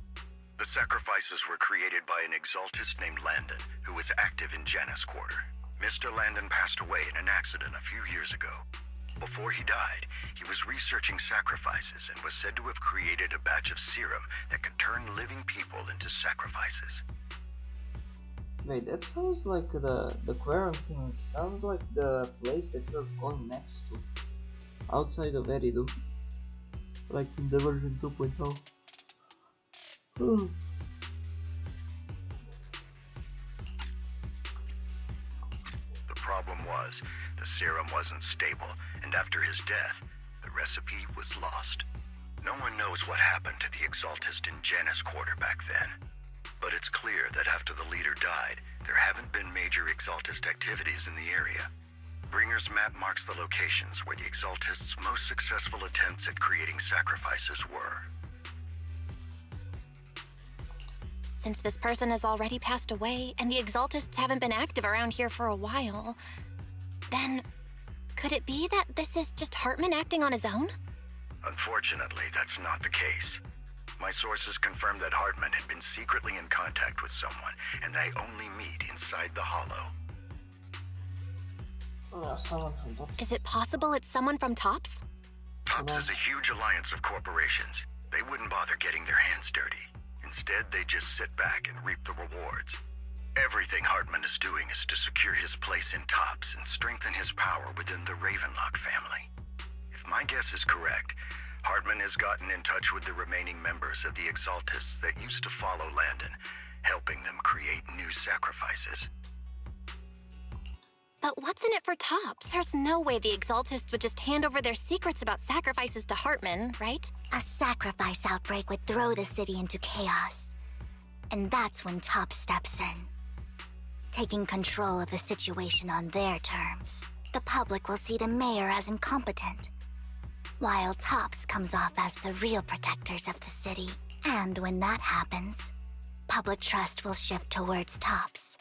The sacrifices were created by an exaltist named Landon, who was active in Janus Quarter. Mr. Landon passed away in an accident a few years ago. Before he died, he was researching sacrifices and was said to have created a batch of serum that could turn living people into sacrifices. Wait, that sounds like the quarantine sounds like the place that you're going next to. Outside of Eridu. Like in the version 2.0. The problem was, the serum wasn't stable, and after his death, the recipe was lost. No one knows what happened to the exaltist in Janus Quarter back then. But it's clear that after the leader died, there haven't been major exaltist activities in the area. Bringer's map marks the locations where the exaltists' most successful attempts at creating sacrifices were. Since this person has already passed away, and the exaltists haven't been active around here for a while, then could it be that this is just Hartman acting on his own? Unfortunately, that's not the case. My sources confirmed that Hartman had been secretly in contact with someone, and they only meet inside the Hollow. Someone from Tops. Is it possible it's someone from Tops? Tops is a huge alliance of corporations. They wouldn't bother getting their hands dirty. Instead, they just sit back and reap the rewards. Everything Hartman is doing is to secure his place in Tops and strengthen his power within the Ravenlock family. If my guess is correct, Hartman has gotten in touch with the remaining members of the Exaltists that used to follow Landon, helping them create new sacrifices. But what's in it for Tops? There's no way the Exaltists would just hand over their secrets about sacrifices to Hartman, right? A sacrifice outbreak would throw the city into chaos. And that's when Tops steps in, taking control of the situation on their terms. The public will see the mayor as incompetent, while Tops comes off as the real protectors of the city. And when that happens, public trust will shift towards Tops.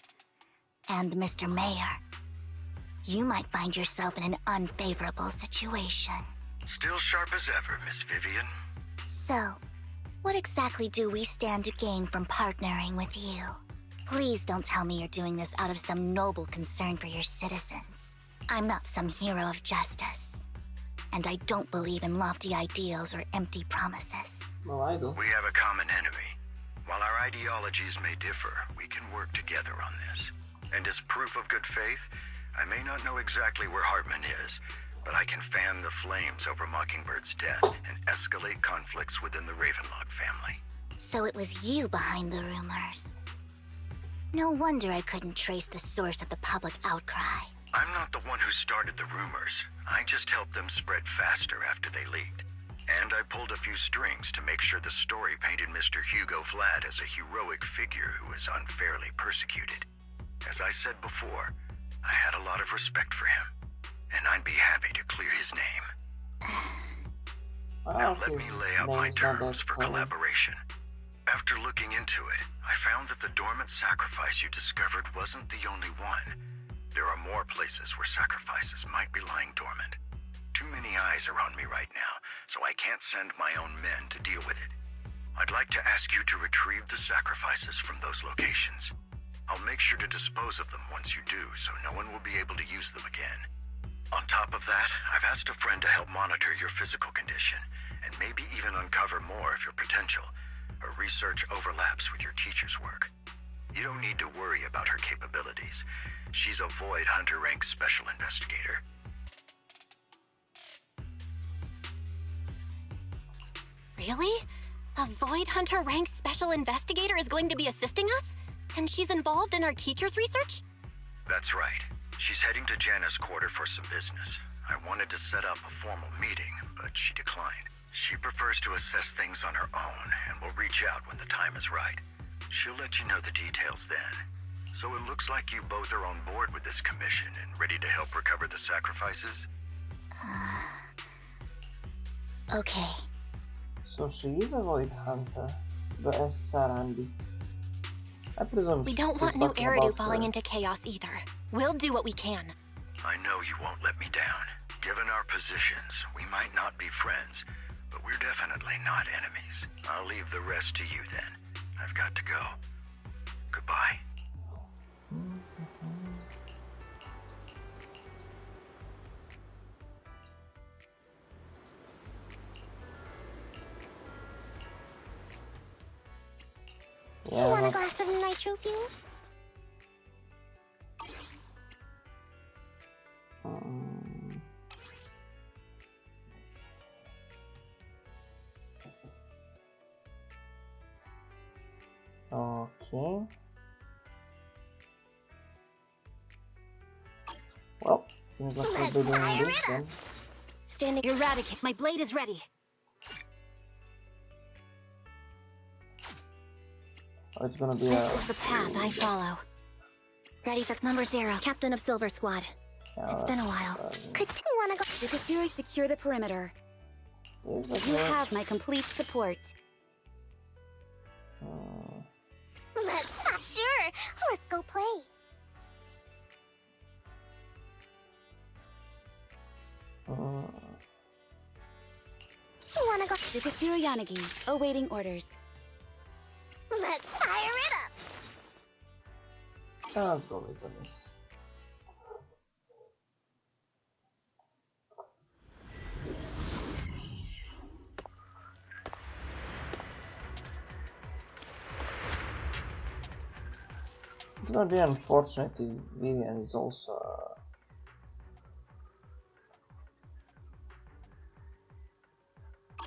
And Mr. Mayor, you might find yourself in an unfavorable situation. Still sharp as ever, Miss Vivian. So, what exactly do we stand to gain from partnering with you? Please don't tell me you're doing this out of some noble concern for your citizens. I'm not some hero of justice, and I don't believe in lofty ideals or empty promises. Well, I do. We have a common enemy. While our ideologies may differ, we can work together on this. And as proof of good faith, I may not know exactly where Hartman is, but I can fan the flames over Mockingbird's death and escalate conflicts within the Ravenlock family. So it was you behind the rumors. No wonder I couldn't trace the source of the public outcry. I'm not the one who started the rumors. I just helped them spread faster after they leaked. And I pulled a few strings to make sure the story painted Mr. Hugo Vlad as a heroic figure who was unfairly persecuted. As I said before, I had a lot of respect for him, and I'd be happy to clear his name. Now let me lay out my terms for collaboration. After looking into it, I found that the dormant sacrifice you discovered wasn't the only one. There are more places where sacrifices might be lying dormant. Too many eyes are on me right now, so I can't send my own men to deal with it. I'd like to ask you to retrieve the sacrifices from those locations. I'll make sure to dispose of them once you do, so no one will be able to use them again. On top of that, I've asked a friend to help monitor your physical condition, and maybe even uncover more of your potential. Her research overlaps with your teacher's work. You don't need to worry about her capabilities. She's a Void Hunter rank special investigator. Really? A Void Hunter rank special investigator is going to be assisting us? And she's involved in our teacher's research? That's right. She's heading to Janna's quarter for some business. I wanted to set up a formal meeting, but she declined. She prefers to assess things on her own, and will reach out when the time is right. She'll let you know the details then. So it looks like you both are on board with this commission and ready to help recover the sacrifices? Okay. So she is a Void Hunter, the SSR Andy. I presume We don't want new Eridu falling into chaos either. We'll do what we can. I know you won't let me down. Given our positions, we might not be friends, but we're definitely not enemies. I'll leave the rest to you then. I've got to go. Goodbye. Yeah, You want a glass of nitro fuel? Okay. Well, seems like we'll be doing this then. Standing Eradicate, my blade is ready. Oh, it's gonna be This is the path I follow. Ready for number 0, Captain of Silver Squad. It's been a while. Could you wanna go? Secure, secure the perimeter. You have my complete support. Sure. Let's go play. Uh, You wanna go? Secure Yanagi, awaiting orders. Let's fire it up. let's go with this. It's gonna be unfortunate if Vivian is also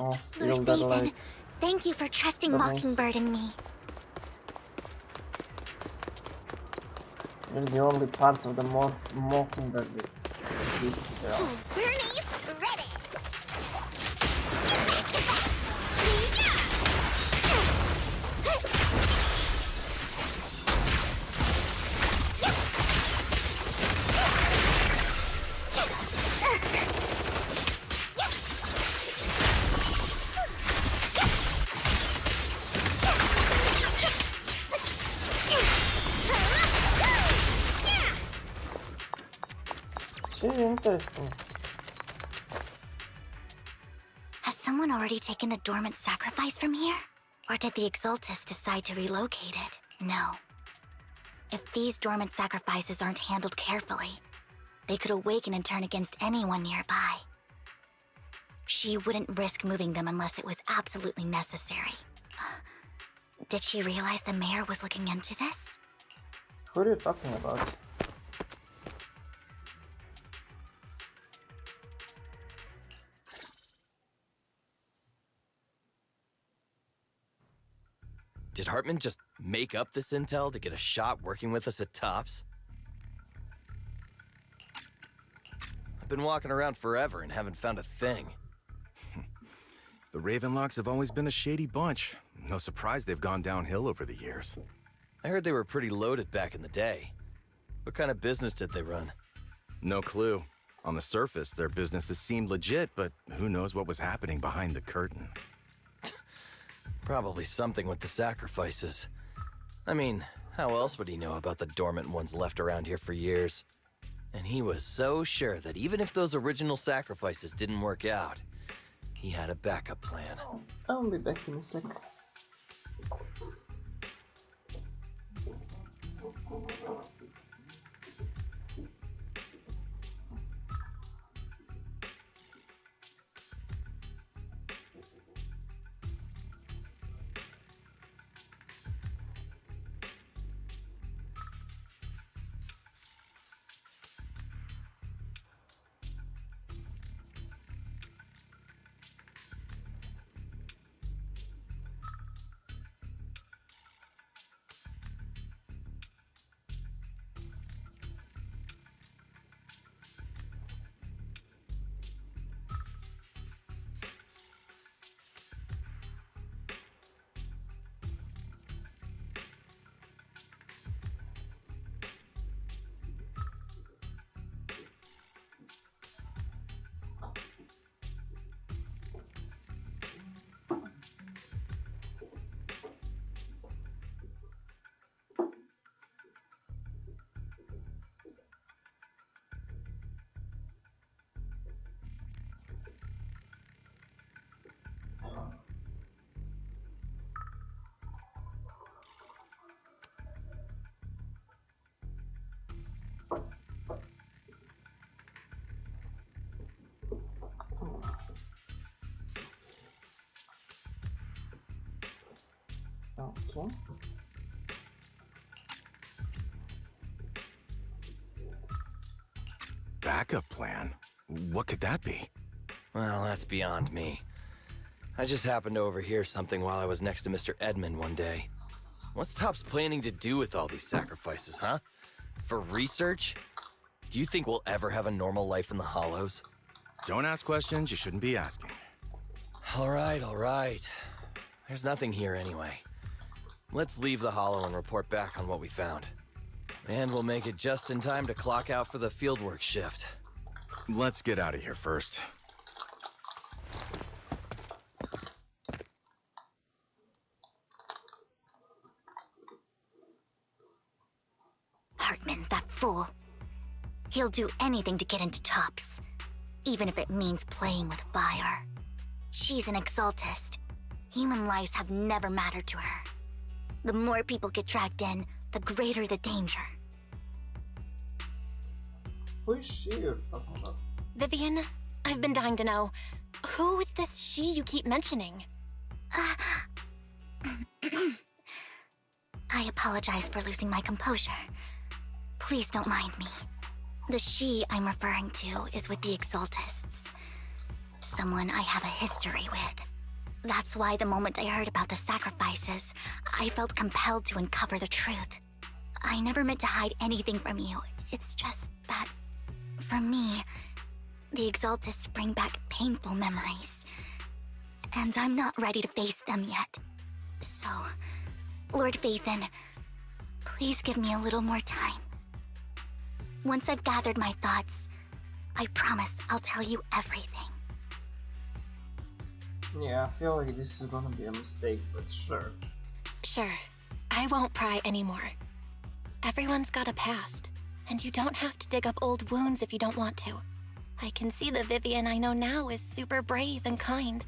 Lord Nathan, thank you for trusting Mockingbird and me. It's the only part of the Mockingbird that exists there. Bernie's ready. Interesting. Has someone already taken the dormant sacrifice from here? Or did the Exaltus decide to relocate it? No. If these dormant sacrifices aren't handled carefully, they could awaken and turn against anyone nearby. She wouldn't risk moving them unless it was absolutely necessary. Did she realize the mayor was looking into this? Who are you talking about? Did Hartman just make up this intel to get a shot working with us at Tops? I've been walking around forever and haven't found a thing. The Ravenlocks have always been a shady bunch. No surprise they've gone downhill over the years. I heard they were pretty loaded back in the day. What kind of business did they run? No clue. On the surface, their businesses seemed legit, but who knows what was happening behind the curtain. Probably something with the sacrifices. I mean, how else would he know about the dormant ones left around here for years? And he was so sure that even if those original sacrifices didn't work out, he had a backup plan. I'll be back in a sec. Okay. Backup plan? What could that be? Well, that's beyond me. I just happened to overhear something while I was next to Mr. Edmund one day. What's Topps planning to do with all these sacrifices, huh? For research? Do you think we'll ever have a normal life in the Hollows? Don't ask questions you shouldn't be asking. All right. There's nothing here anyway. Let's leave the Hollow and report back on what we found. And we'll make it just in time to clock out for the fieldwork shift. Let's get out of here first. Hartman, that fool. He'll do anything to get into Topps, even if it means playing with fire. She's an exaltist. Human lives have never mattered to her. The more people get dragged in, the greater the danger. Who is she you're talking about? Vivian, I've been dying to know. Who is this she you keep mentioning? I apologize for losing my composure. Please don't mind me. The she I'm referring to is with the Exaltists. Someone I have a history with. That's why the moment I heard about the sacrifices, I felt compelled to uncover the truth. I never meant to hide anything from you. It's just that, for me, the Exaltists bring back painful memories. And I'm not ready to face them yet. So, Lord Phaethon, please give me a little more time. Once I've gathered my thoughts, I promise I'll tell you everything. Yeah, I feel like this is gonna be a mistake, but sure. Sure, I won't pry anymore. Everyone's got a past, and you don't have to dig up old wounds if you don't want to. I can see the Vivian I know now is super brave and kind.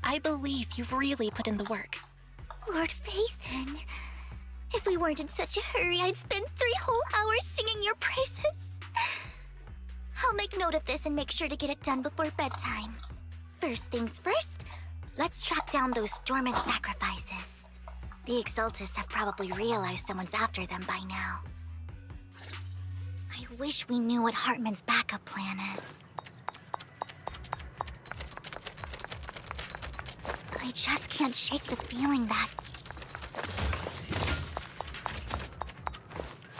I believe you've really put in the work. Lord Phaethon, if we weren't in such a hurry, I'd spend 3 whole hours singing your praises. I'll make note of this and make sure to get it done before bedtime. First things first, let's track down those dormant sacrifices. The Exaltists have probably realized someone's after them by now. I wish we knew what Hartman's backup plan is. I just can't shake the feeling that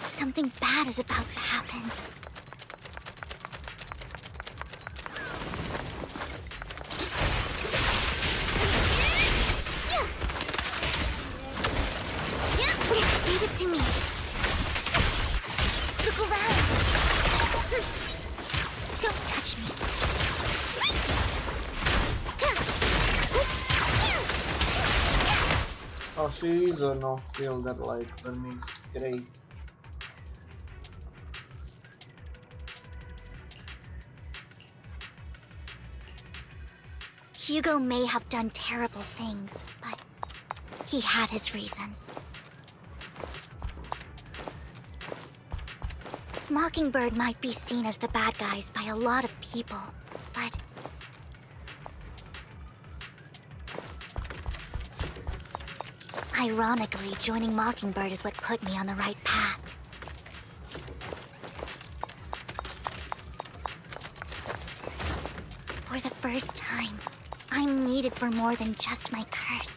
something bad is about to happen. Leave it to me. Look around. Oh, she is a no fielder, like, for me, it's great. Hugo may have done terrible things, but he had his reasons. Mockingbird might be seen as the bad guys by a lot of people, but... ironically, joining Mockingbird is what put me on the right path. For the first time, I'm needed for more than just my curse.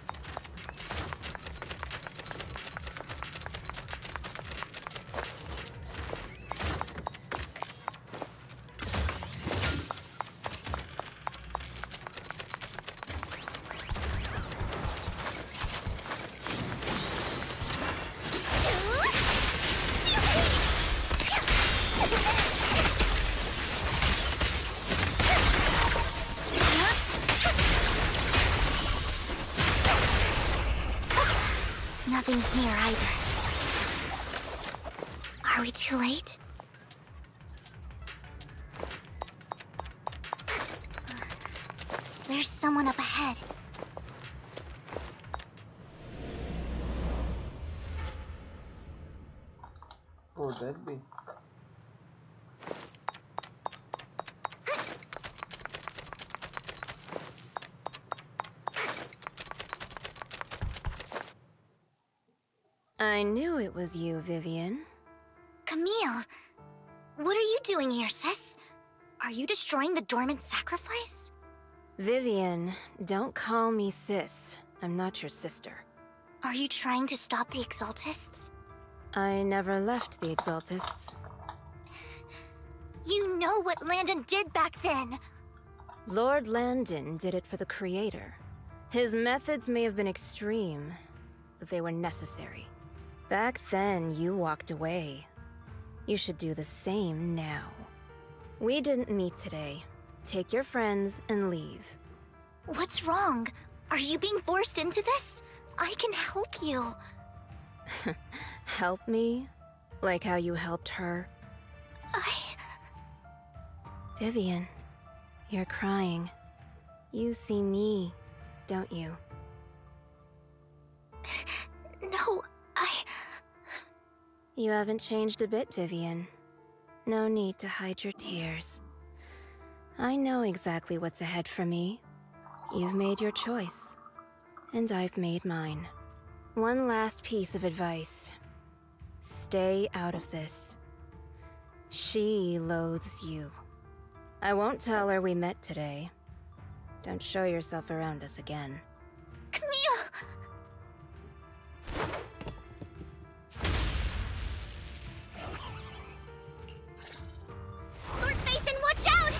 Nothing here either. Are we too late? There's someone up ahead. Who would that be? I knew it was you, Vivian. Camille! What are you doing here, sis? Are you destroying the dormant sacrifice? Vivian, don't call me sis. I'm not your sister. Are you trying to stop the Exaltists? I never left the Exaltists. You know what Landon did back then! Lord Landon did it for the Creator. His methods may have been extreme, but they were necessary. Back then, you walked away. You should do the same now. We didn't meet today. Take your friends and leave. What's wrong? Are you being forced into this? I can help you. Help me? Like how you helped her? Vivian, you're crying. You see me, don't you? No, You haven't changed a bit, Vivian. No need to hide your tears. I know exactly what's ahead for me. You've made your choice, and I've made mine. One last piece of advice. Stay out of this. She loathes you. I won't tell her we met today. Don't show yourself around us again. Camille! Lord Phaethon, watch out!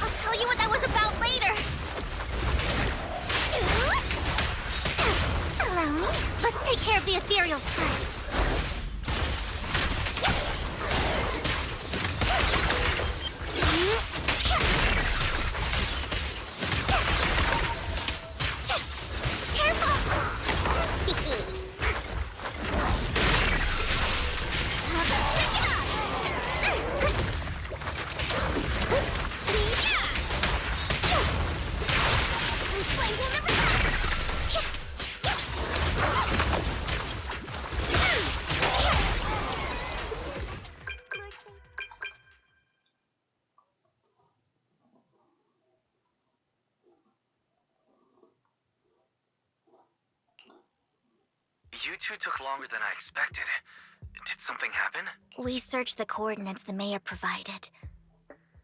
I'll tell you what that was about later. Allow me. Let's take care of the ethereals first. You two took longer than I expected. Did something happen? We searched the coordinates the mayor provided.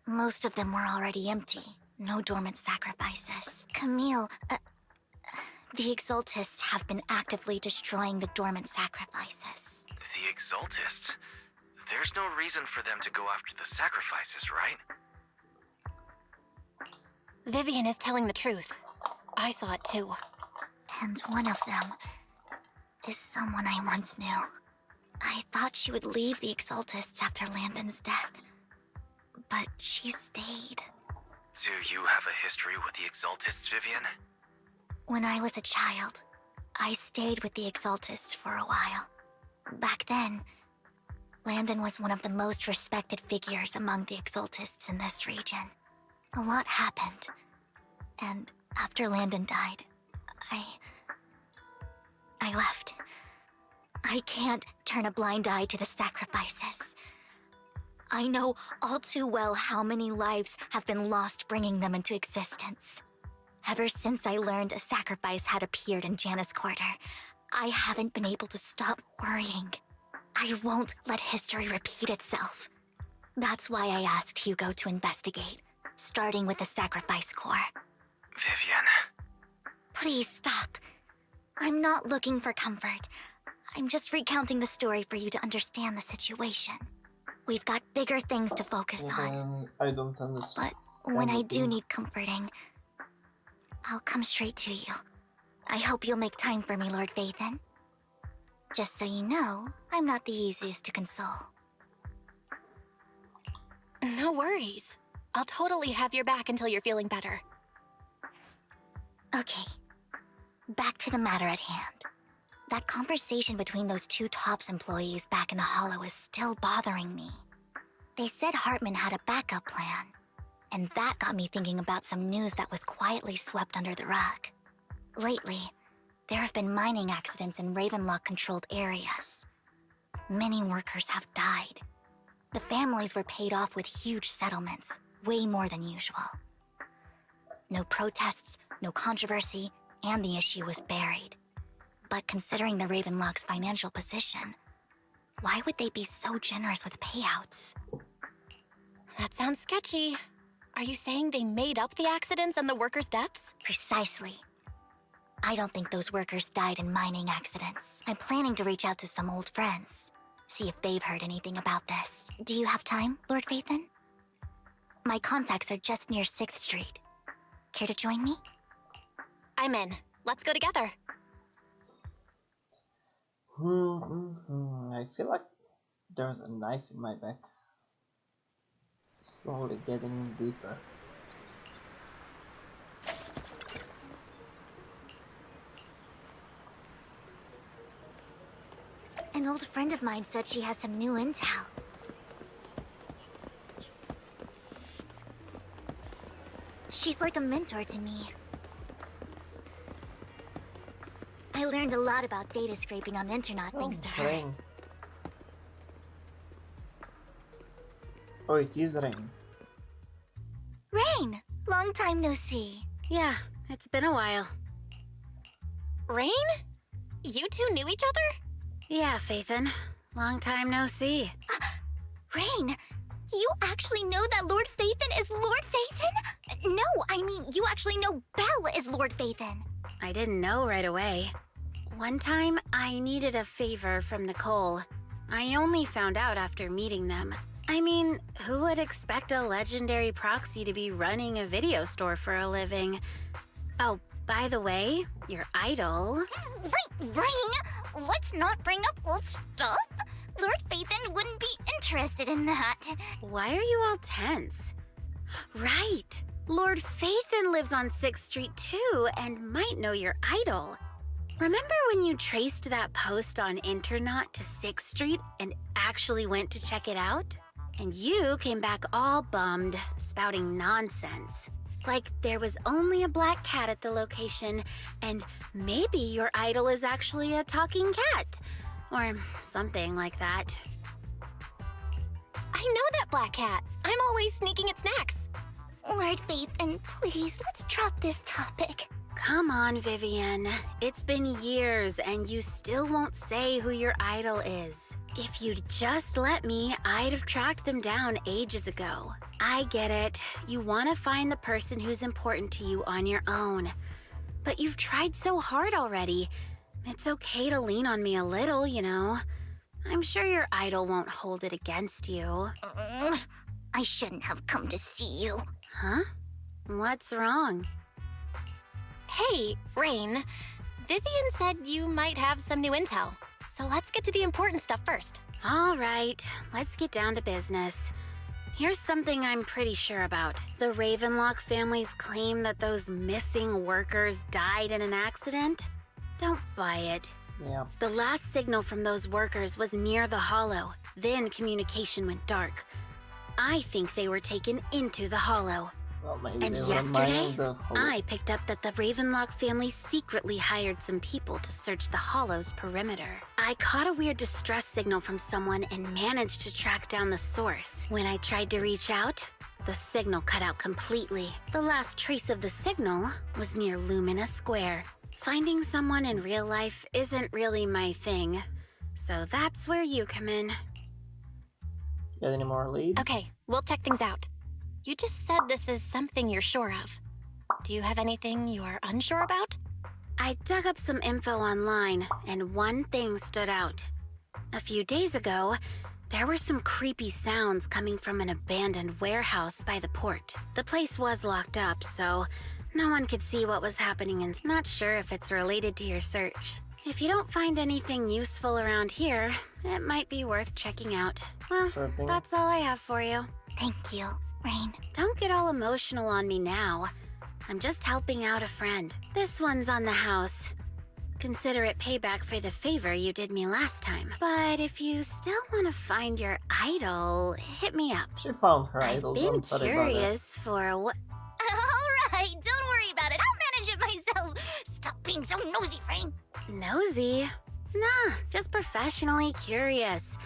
Most of them were already empty. No dormant sacrifices. Camille, the Exaltists have been actively destroying the dormant sacrifices. The Exaltists? There's no reason for them to go after the sacrifices, right? Vivian is telling the truth. I saw it too. And one of them is someone I once knew. I thought she would leave the Exaltists after Landon's death. but she stayed. Do you have a history with the Exaltists, Vivian? When I was a child, I stayed with the Exaltists for a while. Back then, Landon was one of the most respected figures among the Exaltists in this region. A lot happened, and after Landon died, I left. I can't turn a blind eye to the sacrifices. I know all too well how many lives have been lost bringing them into existence. Ever since I learned a sacrifice had appeared in Janus Quarter, I haven't been able to stop worrying. I won't let history repeat itself. That's why I asked Hugo to investigate, starting with the Sacrifice Corps. Vivian. Please stop. I'm not looking for comfort. I'm just recounting the story for you to understand the situation. We've got bigger things to focus on. I don't understand. But when I do need comforting, I'll come straight to you. I hope you'll make time for me, Lord Vathan. Just so you know, I'm not the easiest to console. No worries. I'll totally have your back until you're feeling better. Okay. Back to the matter at hand. That conversation between those two TOPS employees back in the Hollow is still bothering me. They said Hartman had a backup plan, and that got me thinking about some news that was quietly swept under the rug. Lately, there have been mining accidents in Ravenlock-controlled areas. Many workers have died. The families were paid off with huge settlements, way more than usual. No protests, no controversy, and the issue was buried. But considering the Ravenlock's financial position, why would they be so generous with payouts? That sounds sketchy. Are you saying they made up the accidents and the workers' deaths? Precisely. I don't think those workers died in mining accidents. I'm planning to reach out to some old friends, see if they've heard anything about this. Do you have time, Lord Vathan? My contacts are just near 6th Street. Care to join me? I'm in. Let's go together. I feel like there's a knife in my back. Slowly getting deeper. An old friend of mine said she has some new intel. She's like a mentor to me. I learned a lot about data scraping on the internet thanks to her. Rain. Oh, it is Rain. Rain! Long time no see. Yeah, it's been a while. Rain? You two knew each other? Yeah, Phaethon. Long time no see. Rain! You actually know that Lord Vathan is Lord Vathan? No, I mean, you actually know Belle is Lord Vathan. I didn't know right away. One time, I needed a favor from Nicole. I only found out after meeting them. I mean, who would expect a legendary proxy to be running a video store for a living? Oh, by the way, your idol... Rain! Let's not bring up old stuff. Lord Vathan wouldn't be interested in that. Why are you all tense? Right! Lord Phaethon lives on 6th Street too, and might know your idol. Remember when you traced that post on Internet to 6th Street and actually went to check it out? And you came back all bummed, spouting nonsense. Like there was only a black cat at the location, and maybe your idol is actually a talking cat. Or something like that. I know that black cat. I'm always sneaking at snacks. Lord Vathan, please, let's drop this topic. Come on, Vivian. It's been years, and you still won't say who your idol is. If you'd just let me, I'd have tracked them down ages ago. I get it. You want to find the person who's important to you on your own. But you've tried so hard already. It's okay to lean on me a little, you know. I'm sure your idol won't hold it against you. I shouldn't have come to see you. Huh? What's wrong? Hey, Rain. Vivian said you might have some new intel. So let's get to the important stuff first. All right, let's get down to business. Here's something I'm pretty sure about. The Ravenlock family's claim that those missing workers died in an accident? Don't buy it. Yeah. The last signal from those workers was near the Hollow. Then communication went dark. I think they were taken into the Hollow. Well, maybe And they were yesterday, mining the Hollow. I picked up that the Ravenlock family secretly hired some people to search the Hollow's perimeter. I caught a weird distress signal from someone and managed to track down the source. When I tried to reach out, the signal cut out completely. The last trace of the signal was near Lumina Square. Finding someone in real life isn't really my thing, so that's where you come in. Got any more leads? Okay, we'll check things out. You just said this is something you're sure of. Do you have anything you are unsure about? I dug up some info online, and one thing stood out. A few days ago, there were some creepy sounds coming from an abandoned warehouse by the port. The place was locked up, so no one could see what was happening, and not sure if it's related to your search. If you don't find anything useful around here, it might be worth checking out. Well, Sure thing. that's all I have for you. Thank you, Rain. Don't get all emotional on me now. I'm just helping out a friend. This one's on the house. Consider it payback for the favor you did me last time. But if you still want to find your idol, hit me up. She found her I've idol. been Don't worry about it. curious for what... Alright, don't worry about it. I'll manage it myself. Stop being so nosy, Rain. Nosy? Nah, just professionally curious.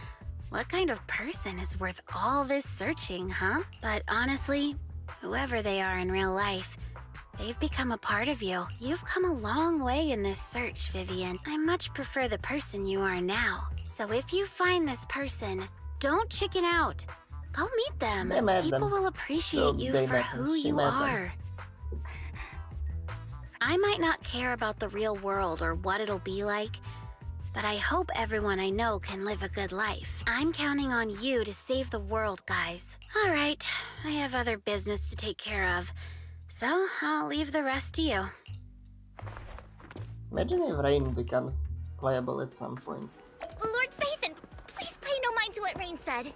What kind of person is worth all this searching, huh? But honestly, whoever they are in real life, they've become a part of you. You've come a long way in this search, Vivian. I much prefer the person you are now. So if you find this person, don't chicken out. Go meet them. They met People them. will appreciate So you they for met them. who She you met them. are. I might not care about the real world or what it'll be like, but I hope everyone I know can live a good life. I'm counting on you to save the world, guys. All right, I have other business to take care of, so I'll leave the rest to you. Imagine if Rain becomes playable at some point. Lord Phaethon, please pay no mind to what Rain said.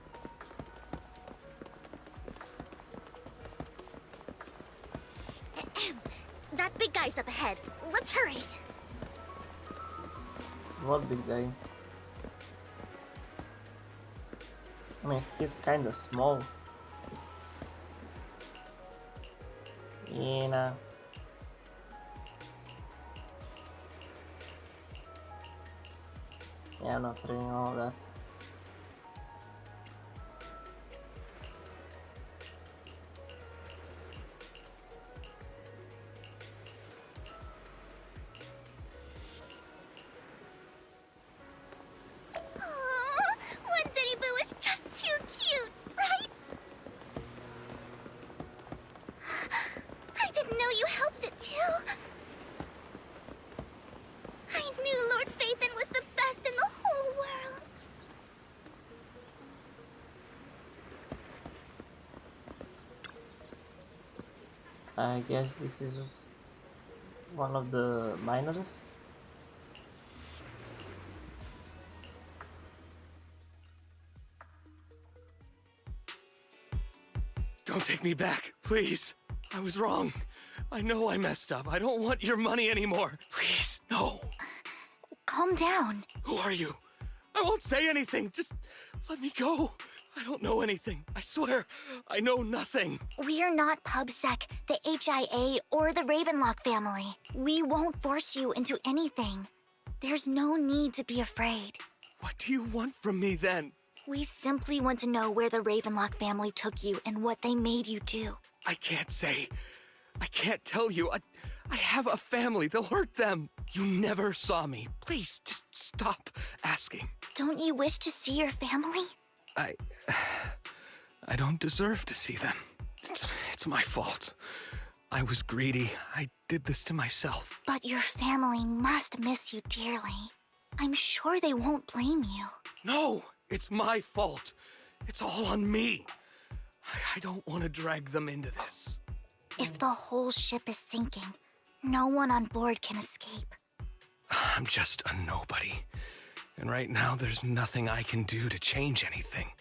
That big guy's up ahead. Let's hurry. What big guy? I mean, he's kinda small. Yeah. Yeah, I'm not reading all that. One Denny Boo is just too cute, right? I didn't know you helped it too. I knew Lord Phaethon was the best in the whole world. I guess this is one of the miners. Don't take me back, please. I was wrong. I know I messed up. I don't want your money anymore. Please, no. Calm down. Who are you? I won't say anything. Just let me go. I don't know anything. I swear, I know nothing. We are not PubSec, the HIA, or the Ravenlock family. We won't force you into anything. There's no need to be afraid. What do you want from me then? We simply want to know where the Ravenlock family took you and what they made you do. I can't say. I can't tell you. I have a family. They'll hurt them. You never saw me. Please, just stop asking. Don't you wish to see your family? I don't deserve to see them. It's my fault. I was greedy. I did this to myself. But your family must miss you dearly. I'm sure they won't blame you. No, it's my fault. It's all on me. I don't want to drag them into this. If the whole ship is sinking, no one on board can escape. I'm just a nobody. And right now, there's nothing I can do to change anything.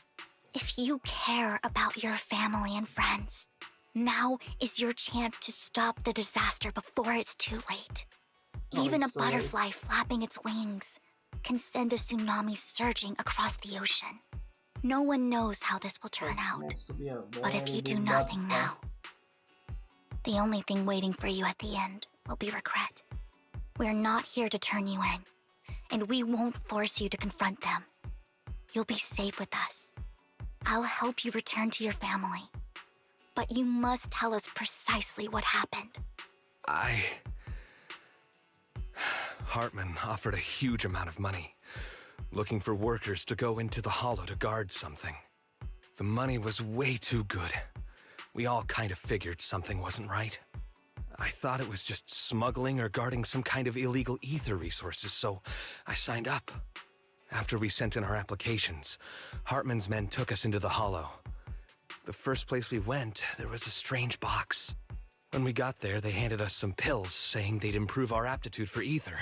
If you care about your family and friends, now is your chance to stop the disaster before it's too late. Even a butterfly flapping its wings can send a tsunami surging across the ocean. No one knows how this will turn out. But if you do nothing now, the only thing waiting for you at the end will be regret. We're not here to turn you in, and we won't force you to confront them. You'll be safe with us. I'll help you return to your family. But you must tell us precisely what happened. Hartman offered a huge amount of money, looking for workers to go into the Hollow to guard something. The money was way too good. We all kind of figured something wasn't right. I thought it was just smuggling or guarding some kind of illegal ether resources, so I signed up. After we sent in our applications, Hartman's men took us into the Hollow. The first place we went, there was a strange box. When we got there, they handed us some pills, saying they'd improve our aptitude for ether,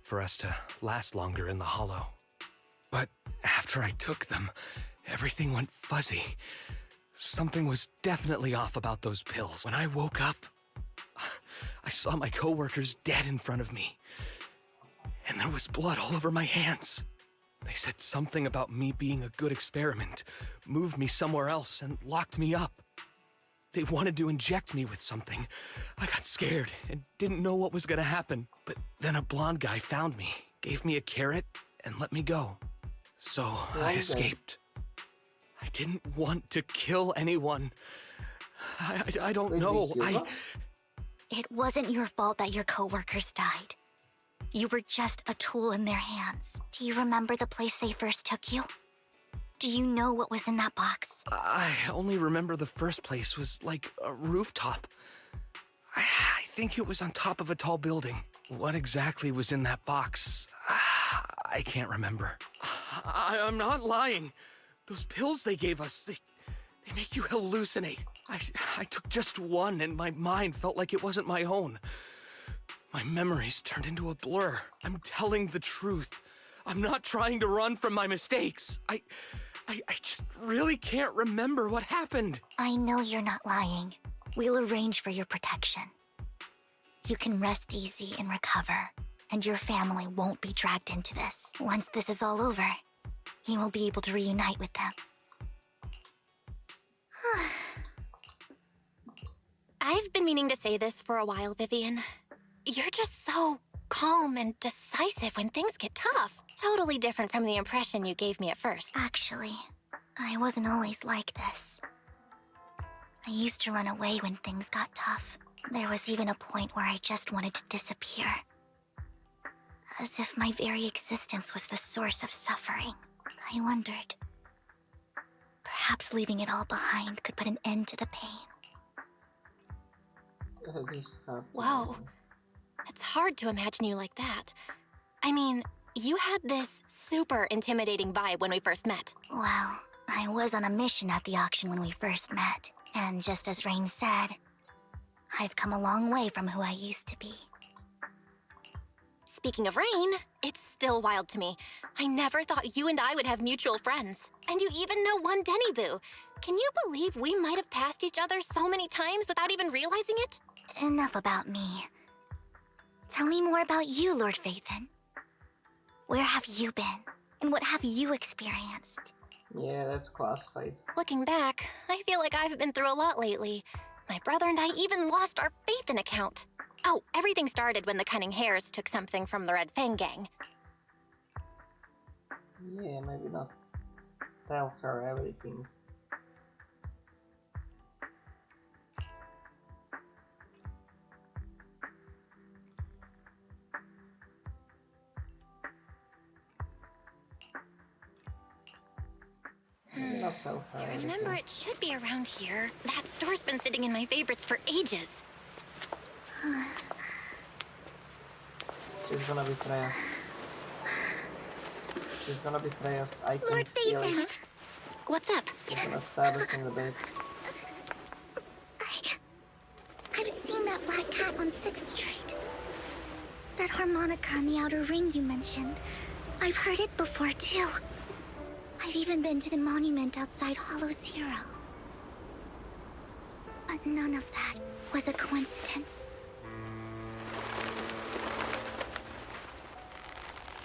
for us to last longer in the Hollow. But after I took them, everything went fuzzy. Something was definitely off about those pills. When I woke up, I saw my coworkers dead in front of me, and there was blood all over my hands. They said something about me being a good experiment, moved me somewhere else, and locked me up. They wanted to inject me with something. I got scared and didn't know what was gonna happen. But then a blonde guy found me, gave me a carrot, and let me go. So I escaped. I didn't want to kill anyone. I don't know. It wasn't your fault that your coworkers died. You were just a tool in their hands. Do you remember the place they first took you? Do you know what was in that box? I only remember the first place was like a rooftop. I think it was on top of a tall building. What exactly was in that box? I can't remember. I'm not lying. Those pills they gave us, they make you hallucinate. I took just one and my mind felt like it wasn't my own. My memories turned into a blur. I'm telling the truth. I'm not trying to run from my mistakes. I just really can't remember what happened. I know you're not lying. We'll arrange for your protection. You can rest easy and recover, and your family won't be dragged into this. Once this is all over, you will be able to reunite with them. I've been meaning to say this for a while, Vivian. You're just so calm and decisive when things get tough. Totally different from the impression you gave me at first. Actually, I wasn't always like this. I used to run away when things got tough. There was even a point where I just wanted to disappear. As if my very existence was the source of suffering. I wondered, perhaps leaving it all behind could put an end to the pain. Whoa. It's hard to imagine you like that. I mean, you had this super intimidating vibe when we first met. Well, I was on a mission at the auction when we first met. And just as Rain said, I've come a long way from who I used to be. Speaking of Rain, it's still wild to me. I never thought you and I would have mutual friends. And you even know one Denny Boo. Can you believe we might have passed each other so many times without even realizing it? Enough about me. Tell me more about you, Lord Phaethon. Where have you been? And what have you experienced? Yeah, that's classified. Looking back, I feel like I've been through a lot lately. My brother and I even lost our Phaethon account. Oh, everything started when the Cunning Hares took something from the Red Fang gang. Yeah, maybe not tell her everything. I remember it should be around here. That store's been sitting in my favorites for ages. She's gonna betray us. She's gonna betray us. I can Lord feel Phaethon! it. What's up? She's gonna stab us in the back. I've seen that black cat on 6th Street. That harmonica in the outer ring you mentioned. I've heard it before, too. I've even been to the monument outside Hollow Zero. But none of that was a coincidence.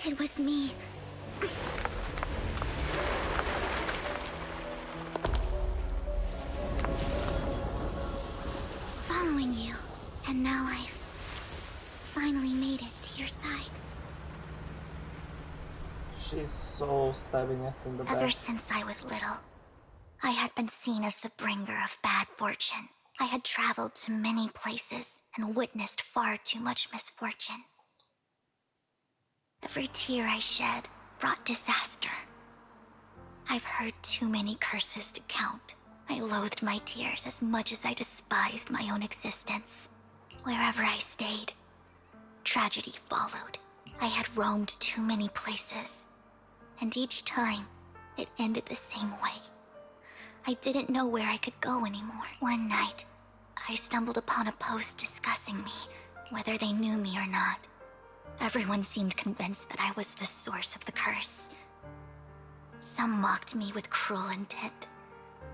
It was me. Following you. And now I've finally made it to your side. She's so stabbing us in the back. Ever since I was little, I had been seen as the bringer of bad fortune. I had traveled to many places and witnessed far too much misfortune. Every tear I shed brought disaster. I've heard too many curses to count. I loathed my tears as much as I despised my own existence. Wherever I stayed, tragedy followed. I had roamed too many places, and each time, it ended the same way. I didn't know where I could go anymore. One night, I stumbled upon a post discussing me, whether they knew me or not. Everyone seemed convinced that I was the source of the curse. Some mocked me with cruel intent.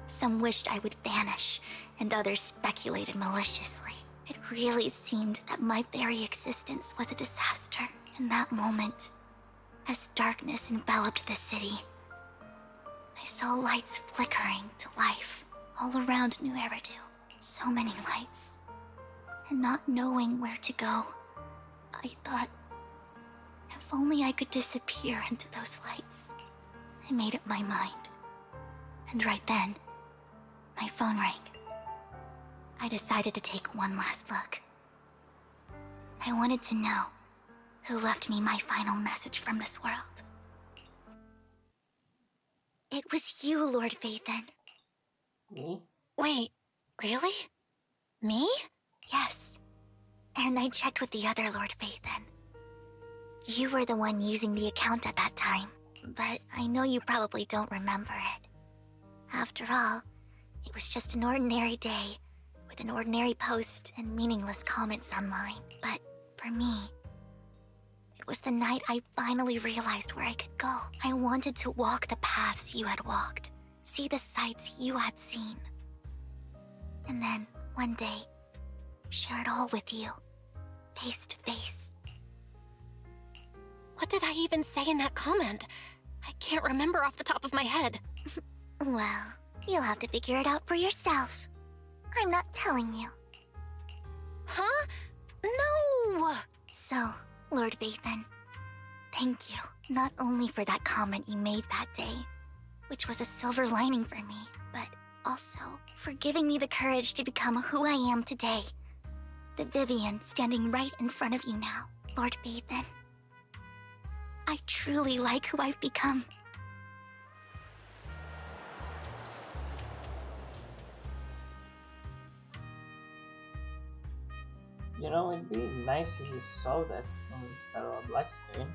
Some wished I would vanish, and others speculated maliciously. It really seemed that my very existence was a disaster. In that moment, as darkness enveloped the city, I saw lights flickering to life all around New Eridu. So many lights. And not knowing where to go, I thought, if only I could disappear into those lights. I made up my mind. And right then, my phone rang. I decided to take one last look. I wanted to know who left me my final message from this world. It was you, Lord Vathan. Me? Wait, really? Me? Yes. And I checked with the other Lord Vathan. You were the one using the account at that time, but I know you probably don't remember it. After all, it was just an ordinary day, with an ordinary post and meaningless comments online. But for me, it was the night I finally realized where I could go. I wanted to walk the paths you had walked, see the sights you had seen. And then, one day, share it all with you, face to face. What did I even say in that comment? I can't remember off the top of my head. Well, you'll have to figure it out for yourself. I'm not telling you. Huh? No! So, Lord Vathan, thank you. Not only for that comment you made that day, which was a silver lining for me, but also for giving me the courage to become who I am today. The Vivian standing right in front of you now, Lord Vathan. I truly like who I've become. You know, it'd be nice if you saw that instead of a black screen.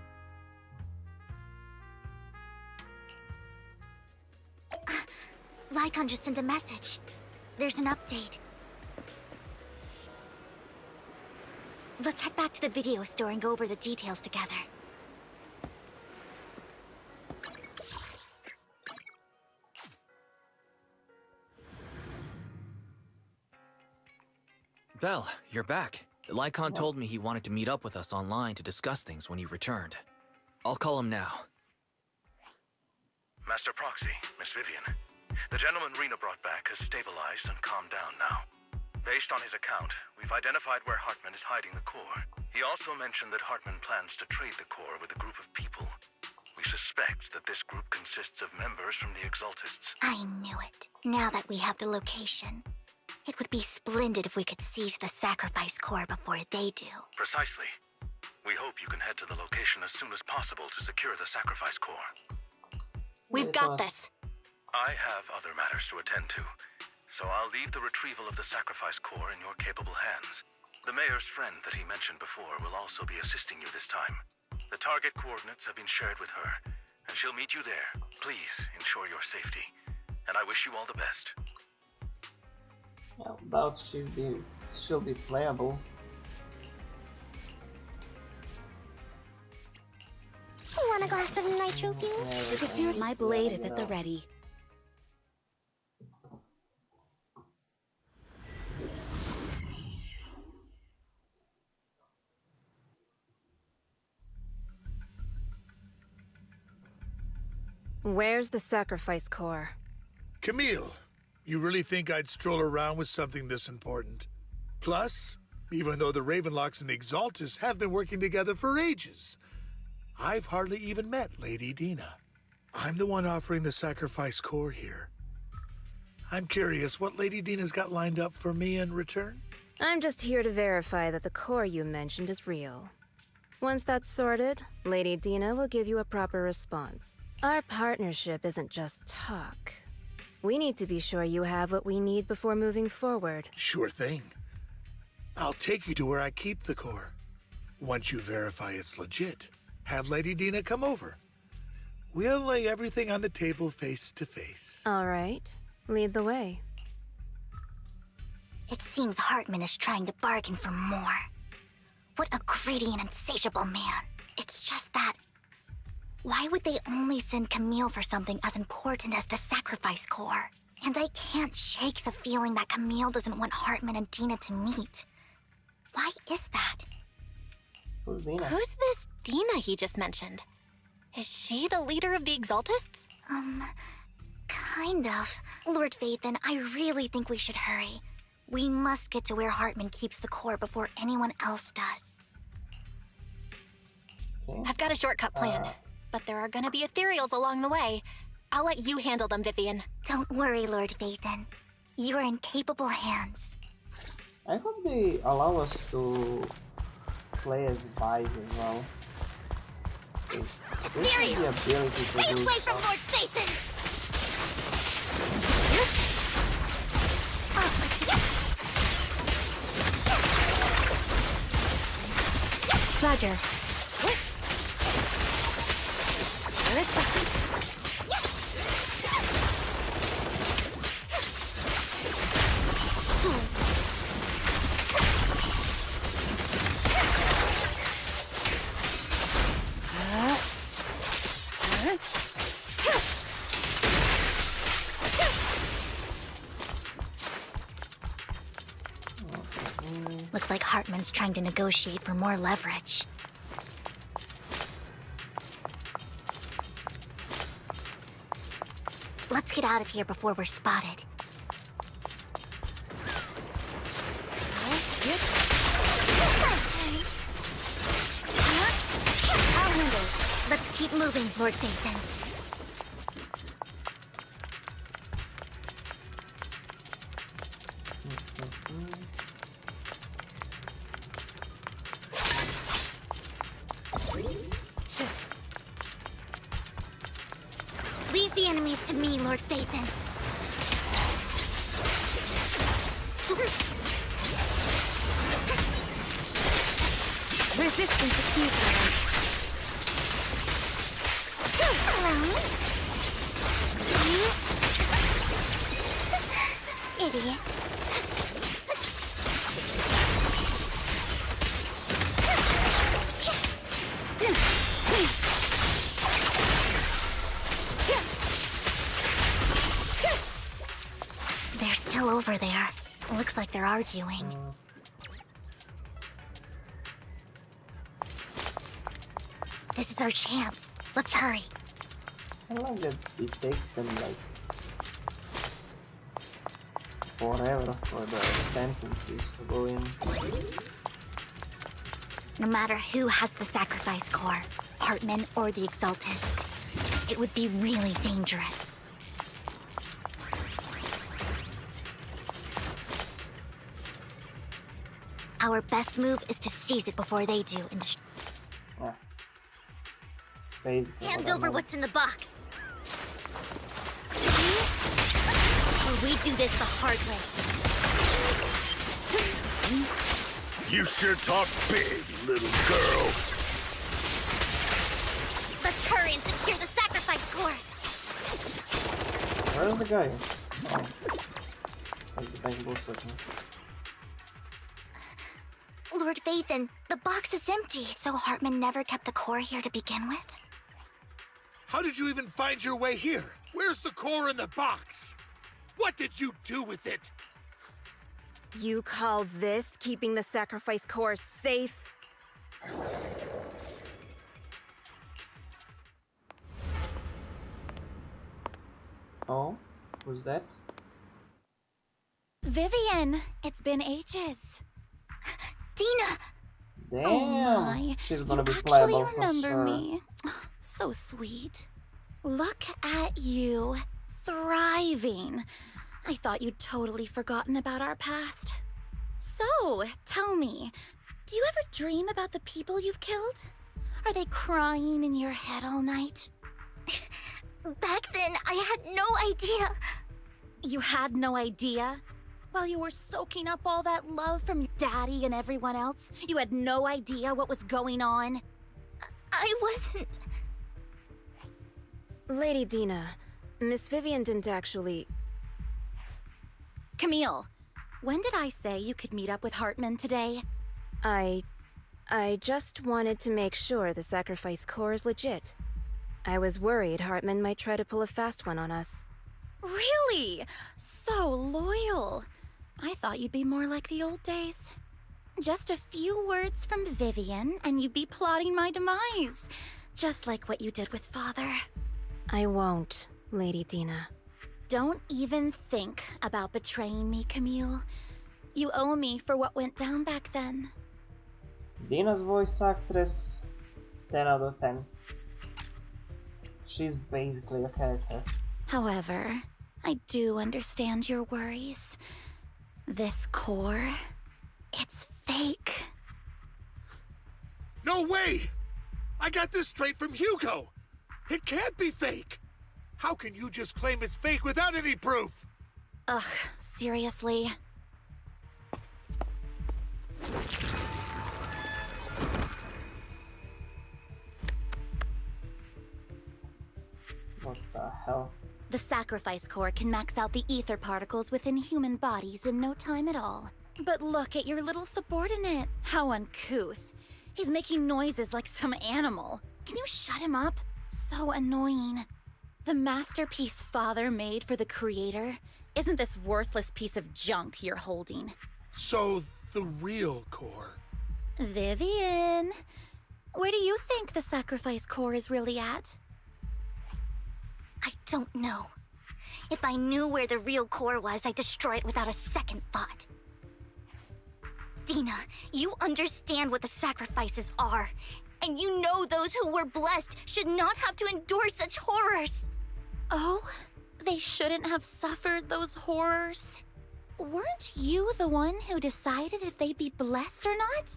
Lycon just sent a message. There's an update. Let's head back to the video store and go over the details together. Belle, you're back. Lycon told me he wanted to meet up with us online to discuss things when he returned. I'll call him now. Master Proxy, Miss Vivian. The gentleman Rena brought back has stabilized and calmed down now. Based on his account, we've identified where Hartman is hiding the core. He also mentioned that Hartman plans to trade the core with a group of people. We suspect that this group consists of members from the Exaltists. I knew it. Now that we have the location, it would be splendid if we could seize the sacrifice core before they do. Precisely. We hope you can head to the location as soon as possible to secure the sacrifice core. We've got this. I have other matters to attend to, so I'll leave the retrieval of the sacrifice core in your capable hands. The mayor's friend that he mentioned before will also be assisting you this time. The target coordinates have been shared with her, and she'll meet you there. Please ensure your safety, and I wish you all the best. Yeah, doubt she'll be playable. Want a glass of nitro fuel? My blade is at the ready. Where's the sacrifice core? Camille, you really think I'd stroll around with something this important? Plus, even though the Ravenlocks and the Exaltus have been working together for ages, I've hardly even met Lady Dina. I'm the one offering the sacrifice core here. I'm curious what Lady Dina's got lined up for me in return? I'm just here to verify that the core you mentioned is real. Once that's sorted, Lady Dina will give you a proper response. Our partnership isn't just talk. We need to be sure you have what we need before moving forward. Sure thing. I'll take you to where I keep the core. Once you verify it's legit, have Lady Dina come over. We'll lay everything on the table face to face. All right. Lead the way. It seems Hartman is trying to bargain for more. What a greedy and insatiable man. It's just that... why would they only send Camille for something as important as the sacrifice core? And I can't shake the feeling that Camille doesn't want Hartman and Dina to meet. Why is that? Who's Dina? Who's this Dina he just mentioned? Is she the leader of the Exaltists? Kind of. Lord Vathan, I really think we should hurry. We must get to where Hartman keeps the core before anyone else does. Okay. I've got a shortcut planned, but there are gonna be ethereals along the way. I'll let you handle them, Vivian. Don't worry, Lord Vathan. You are in capable hands. I hope they allow us to play as Vice as well. Ethereal! The ability to Stay do away from stuff. Lord Vathan! Roger. Looks like Hartman's trying to negotiate for more leverage. Let's get out of here before we're spotted. I'll handle it. Let's keep moving, Lord Vathan. Leave the enemies to me, Lord Vathan. Resistance acute. Idiot. They're still over there. Looks like they're arguing. This is our chance. Let's hurry. I like that it takes them like forever for the sentences to go in. No matter who has the sacrifice core, Hartman or the Exaltists, it would be really dangerous. Our best move is to seize it before they do and Yeah. Basically, hand what I over meant. what's in the box. Or we do this the hard way. You sure talk big, little girl. Let's hurry and secure the sacrifice core. Where's the guy? Oh. Like the bank bullshit. Lord Vathan, the box is empty. So Hartman never kept the core here to begin with? How did you even find your way here? Where's the core in the box? What did you do with it? You call this keeping the sacrifice core safe? Oh, who's that? Vivian, it's been ages. Dina! Damn, Oh my, she's gonna you be actually playable for remember sure. me. So sweet. Look at you, thriving. I thought you'd totally forgotten about our past. So, tell me, do you ever dream about the people you've killed? Are they crying in your head all night? Back then, I had no idea. You had no idea? While you were soaking up all that love from your daddy and everyone else, you had no idea what was going on? I wasn't... Lady Dina, Miss Vivian didn't actually... Camille, when did I say you could meet up with Hartman today? I just wanted to make sure the sacrifice core is legit. I was worried Hartman might try to pull a fast one on us. Really? So loyal. I thought you'd be more like the old days. Just a few words from Vivian, and you'd be plotting my demise. Just like what you did with Father. I won't, Lady Dina. Don't even think about betraying me, Camille. You owe me for what went down back then. Dina's voice actress, 10 out of 10. She's basically a character. However, I do understand your worries. This core, it's fake. No way! I got this straight from Hugo! It can't be fake! How can you just claim it's fake without any proof? Ugh, seriously? What the hell? The sacrifice core can max out the ether particles within human bodies in no time at all. But look at your little subordinate. How uncouth. He's making noises like some animal. Can you shut him up? So annoying. The masterpiece Father made for the Creator isn't this worthless piece of junk you're holding. So, the real core. Vivian, where do you think the sacrifice core is really at? I don't know. If I knew where the real core was, I'd destroy it without a second thought. Dina, you understand what the sacrifices are. And you know those who were blessed should not have to endure such horrors. Oh, they shouldn't have suffered those horrors. Weren't you the one who decided if they'd be blessed or not?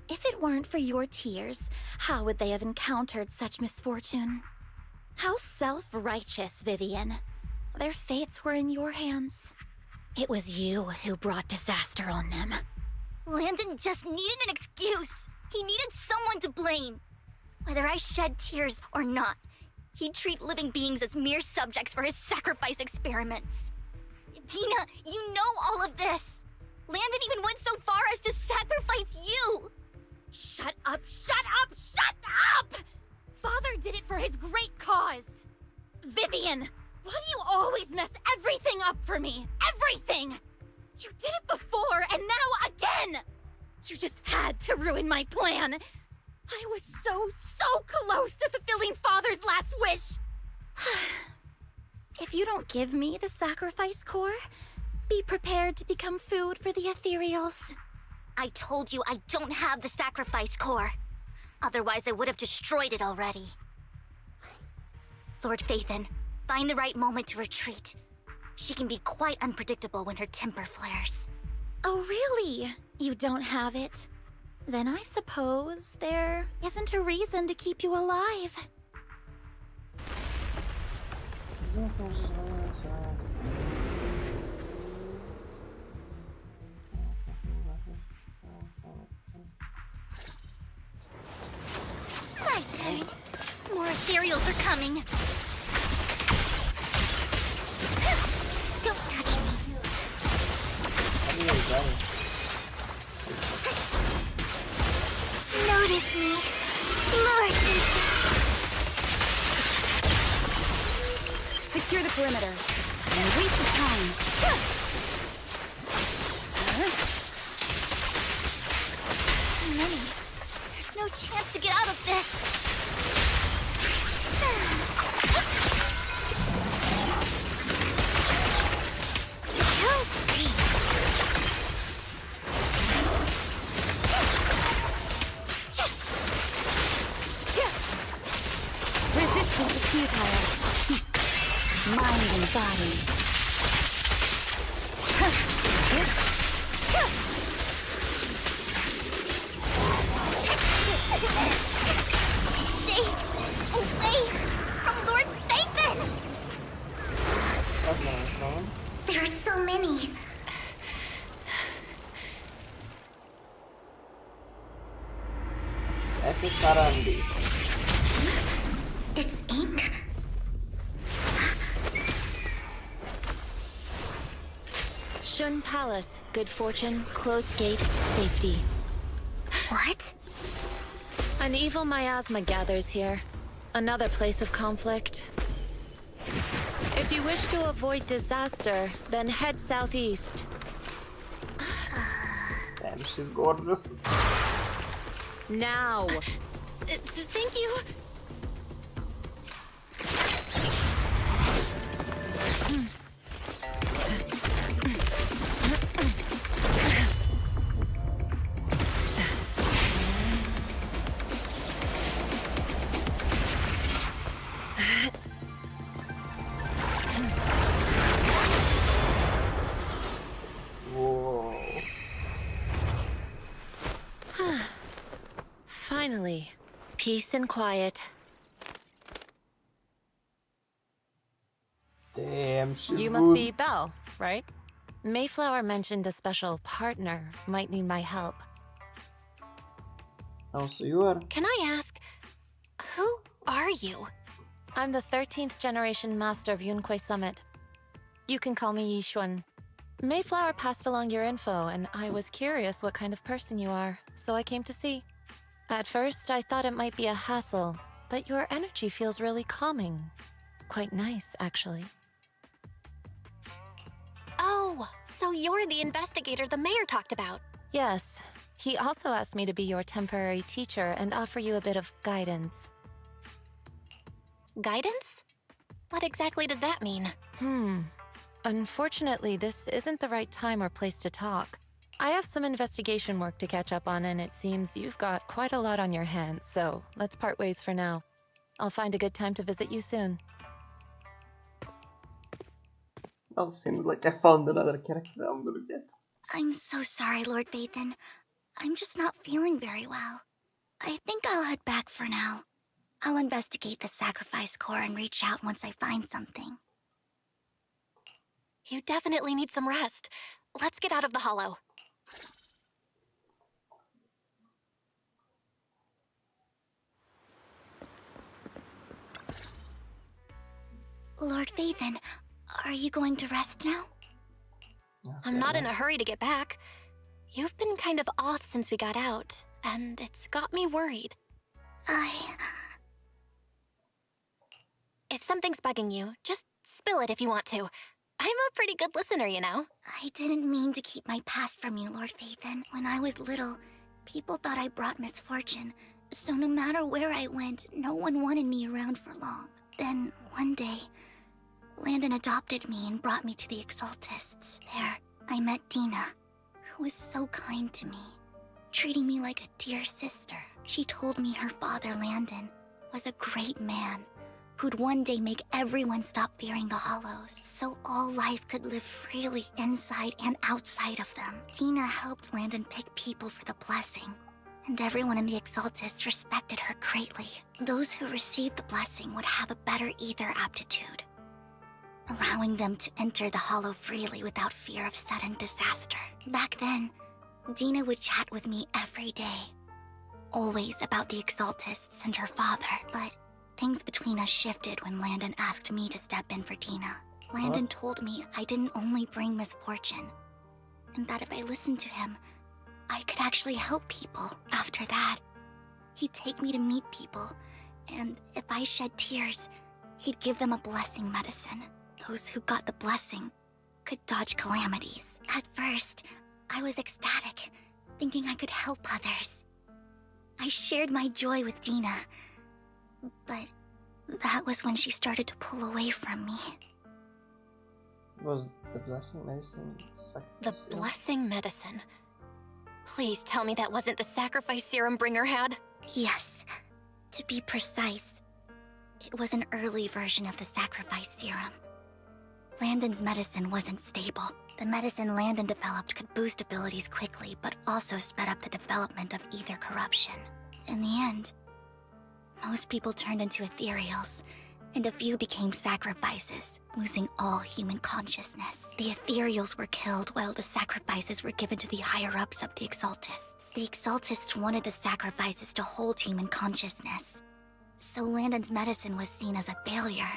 If it weren't for your tears, how would they have encountered such misfortune? How self-righteous, Vivian. Their fates were in your hands. It was you who brought disaster on them. Landon just needed an excuse. He needed someone to blame. Whether I shed tears or not, he'd treat living beings as mere subjects for his sacrifice experiments. Dina, you know all of this. Landon even went so far as to sacrifice you. Shut up, shut up, shut up! Father did it for his great cause. Vivian, why do you always mess everything up for me? Everything! You did it before, and now again! You just had to ruin my plan. I was so close to fulfilling Father's last wish. If you don't give me the sacrifice core, be prepared to become food for the ethereals. I told you I don't have the sacrifice core. Otherwise, I would have destroyed it already. Lord Phaethon, find the right moment to retreat. She can be quite unpredictable when her temper flares. Oh, really? You don't have it? Then I suppose there isn't a reason to keep you alive. My turn. More cereals are coming. Don't touch me. Notice me, Lord. secure the perimeter. No waste of time. Too many. There's no chance to get out of this. Resistance is futile. Mind and body. Stay away from Lord Nathan! That's not wrong. There are so many. SSRND. It's ink? Shun Palace. Good fortune, closed gate, safety. What? An evil miasma gathers here. Another place of conflict. If you wish to avoid disaster, then head southeast. Damn, she's gorgeous. Now! Thank you. Whoa. Finally, peace and quiet. Damn, she's You must good. be Belle, right? Mayflower mentioned a special partner might need my help. Oh, so you are? Can I ask, who are you? I'm the 13th generation master of Yunque Summit. You can call me Yishuan. Mayflower passed along your info, and I was curious what kind of person you are, so I came to see. At first, I thought it might be a hassle, but your energy feels really calming. Quite nice, actually. Oh, so you're the investigator the mayor talked about. Yes. He also asked me to be your temporary teacher and offer you a bit of guidance. Guidance? What exactly does that mean? Unfortunately, this isn't the right time or place to talk. I have some investigation work to catch up on, and it seems you've got quite a lot on your hands, so let's part ways for now. I'll find a good time to visit you soon. Well, seems like I found another character I'm gonna get. I'm so sorry, Lord Vathan. I'm just not feeling very well. I think I'll head back for now. I'll investigate the sacrifice core and reach out once I find something. You definitely need some rest. Let's get out of the hollow. Lord Vathan, are you going to rest now? I'm not in a hurry to get back. You've been kind of off since we got out, and it's got me worried. If something's bugging you, just spill it if you want to. I'm a pretty good listener, you know. I didn't mean to keep my past from you, Lord Vathan. When I was little, people thought I brought misfortune. So no matter where I went, no one wanted me around for long. Then, one day, Landon adopted me and brought me to the Exaltists. There, I met Dina, who was so kind to me, treating me like a dear sister. She told me her father, Landon, was a great man who'd one day make everyone stop fearing the Hollows, so all life could live freely inside and outside of them. Dina helped Landon pick people for the blessing, and everyone in the Exaltists respected her greatly. Those who received the blessing would have a better ether aptitude, allowing them to enter the Hollow freely without fear of sudden disaster. Back then, Dina would chat with me every day, always about the Exaltists and her father, but things between us shifted when Landon asked me to step in for Dina. Landon told me I didn't only bring misfortune, and that if I listened to him, I could actually help people. After that, he'd take me to meet people, and if I shed tears, he'd give them a blessing medicine. Those who got the blessing could dodge calamities. At first, I was ecstatic, thinking I could help others. I shared my joy with Dina, but that was when she started to pull away from me. Was the blessing medicine The blessing medicine? Please tell me that wasn't the sacrifice serum Bringer had? Yes. To be precise, it was an early version of the sacrifice serum. Landon's medicine wasn't stable. The medicine Landon developed could boost abilities quickly, but also sped up the development of ether corruption. In the end, most people turned into ethereals, and a few became sacrifices, losing all human consciousness. The ethereals were killed while the sacrifices were given to the higher-ups of the Exaltists. The Exaltists wanted the sacrifices to hold human consciousness, so Landon's medicine was seen as a failure,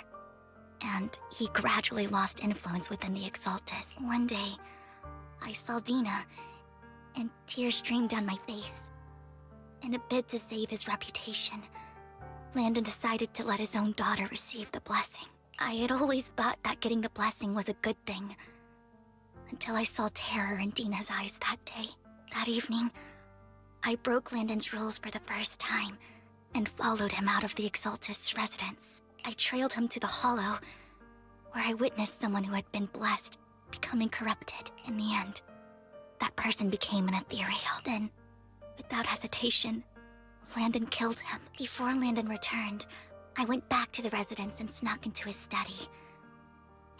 and he gradually lost influence within the Exaltists. One day, I saw Dina, and tears streamed down my face. In a bid to save his reputation, Landon decided to let his own daughter receive the blessing. I had always thought that getting the blessing was a good thing, until I saw terror in Dina's eyes that day. That evening, I broke Landon's rules for the first time, and followed him out of the Exaltist's residence. I trailed him to the Hollow, where I witnessed someone who had been blessed becoming corrupted. In the end, that person became an ethereal. Then, without hesitation, Landon killed him. Before Landon returned, I went back to the residence and snuck into his study.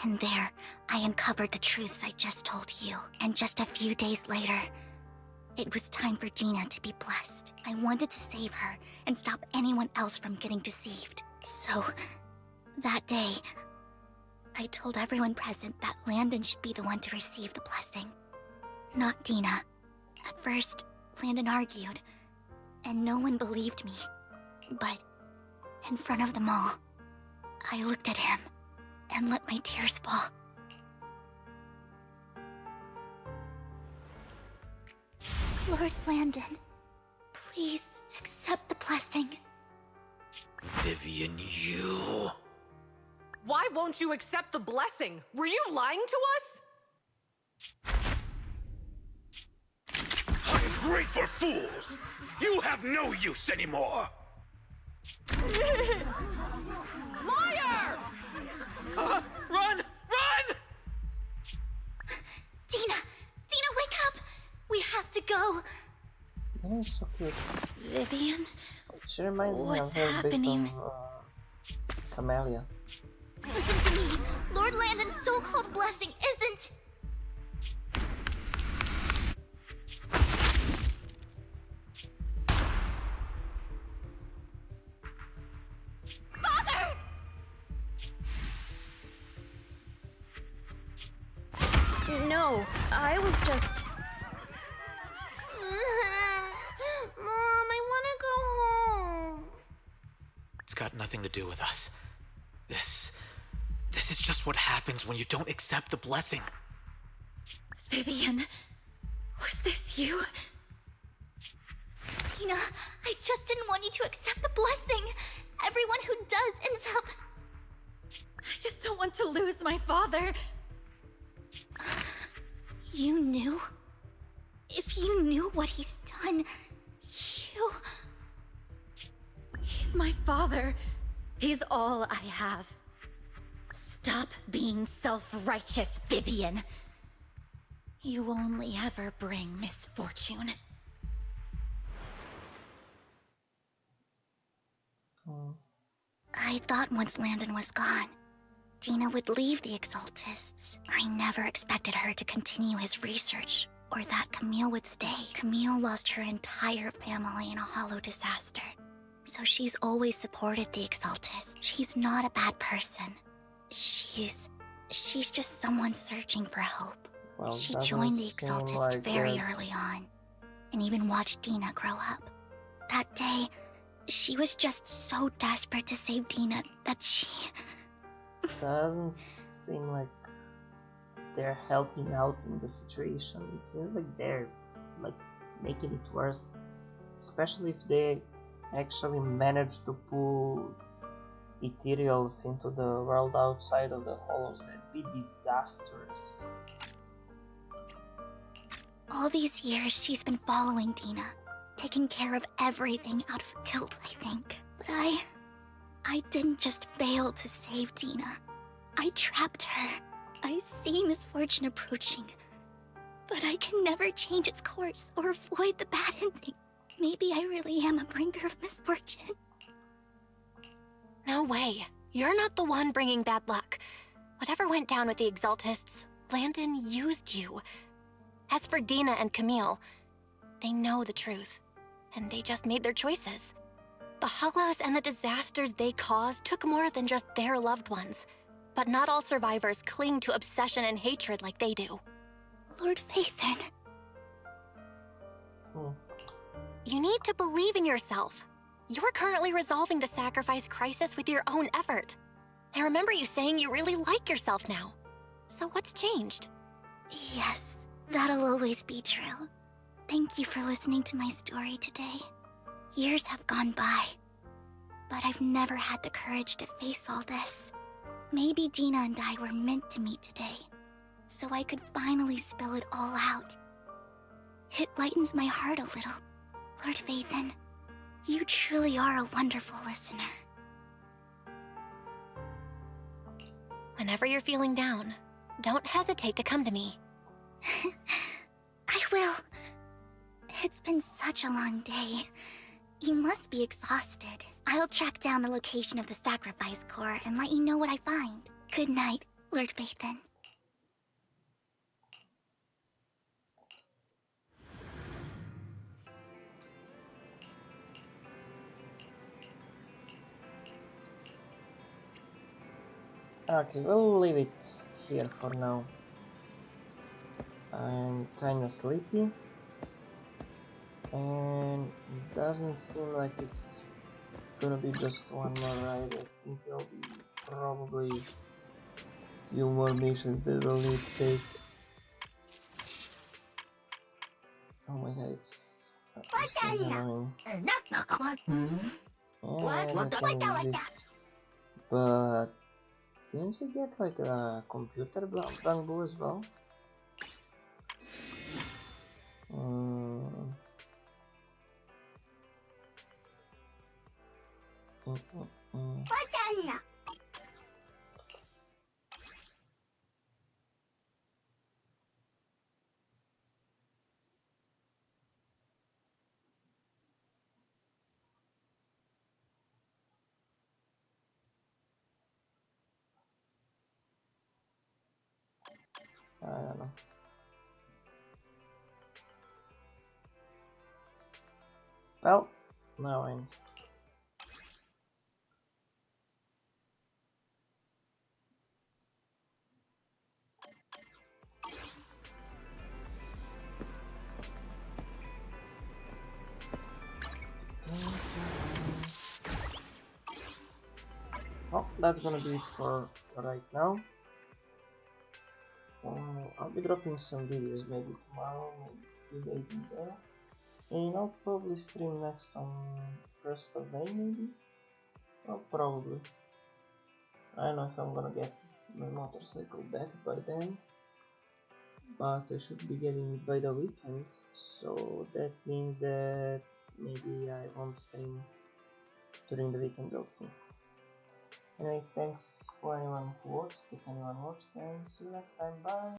And there, I uncovered the truths I just told you. And just a few days later, it was time for Dina to be blessed. I wanted to save her and stop anyone else from getting deceived. So, that day, I told everyone present that Landon should be the one to receive the blessing, not Dina. At first, Landon argued, and no one believed me. But in front of them all, I looked at him and let my tears fall. Lord Landon, please accept the blessing. Vivian, you... Why won't you accept the blessing? Were you lying to us? Ungrateful fools! You have no use anymore! Liar! Run! Run! Dina! Dina, wake up! We have to go! Oh, so cute. Vivian? She reminds me What's of her happening? bit of Camellia. Listen to me! Lord Landon's so-called blessing isn't... Father! No, I was just... Mom, I want to go home. It's got nothing to do with us. This is just what happens when you don't accept the blessing. Vivian, was this you? Dina, I just didn't want you to accept the blessing. Everyone who does ends up... I just don't want to lose my father. You knew? If you knew what he's done, you... He's my father. He's all I have. Stop being self-righteous, Vivian. You only ever bring misfortune. I thought once Landon was gone, Dina would leave the Exaltists. I never expected her to continue his research, or that Camille would stay. Camille lost her entire family in a hollow disaster, so she's always supported the Exaltists. She's not a bad person. She's just someone searching for hope. Well, She doesn't joined the seem Exaltists like very it. early on, and even watched Dina grow up. That day, she was just so desperate to save Dina that she... Doesn't seem like they're helping out in the situation. It seems like they're like making it worse, especially if they actually manage to pull ethereals into the world outside of the hollows. That be disastrous. All these years, she's been following Dina, taking care of everything out of guilt, I think. But I didn't just fail to save Dina. I trapped her. I see misfortune approaching, but I can never change its course or avoid the bad ending. Maybe I really am a bringer of misfortune. No way. You're not the one bringing bad luck. Whatever went down with the Exaltists, Landon used you. As for Dina and Camille, they know the truth, and they just made their choices. The Hollows and the disasters they caused took more than just their loved ones. But not all survivors cling to obsession and hatred like they do. Lord Phaethon. You need to believe in yourself. You're currently resolving the sacrifice crisis with your own effort. I remember you saying you really like yourself now. So what's changed? Yes, that'll always be true. Thank you for listening to my story today. Years have gone by, but I've never had the courage to face all this. Maybe Dina and I were meant to meet today, so I could finally spill it all out. It lightens my heart a little. Lord Phaethon, you truly are a wonderful listener. Whenever you're feeling down, don't hesitate to come to me. I will. It's been such a long day. You must be exhausted. I'll track down the location of the sacrifice core and let you know what I find. Good night, Lord Phaethon. Okay, we'll leave it here for now. I'm kinda sleepy, and it doesn't seem like it's gonna be just one more ride. I think there'll be probably a few more missions that we'll need to take. Oh my god, it's annoying. And I can resist. But didn't you get like a computer bamboo as well? I don't know. Well, now I'm. Well, that's gonna be it for right now. I'll be dropping some videos maybe tomorrow, maybe a few days in there. And I'll probably stream next on 1st of May maybe? Well, probably. I don't know if I'm gonna get my motorcycle back by then. But I should be getting it by the weekend. So that means that maybe I won't stream during the weekend, we'll see. Anyway, thanks for anyone who watched, if anyone watched, and see you next time, bye!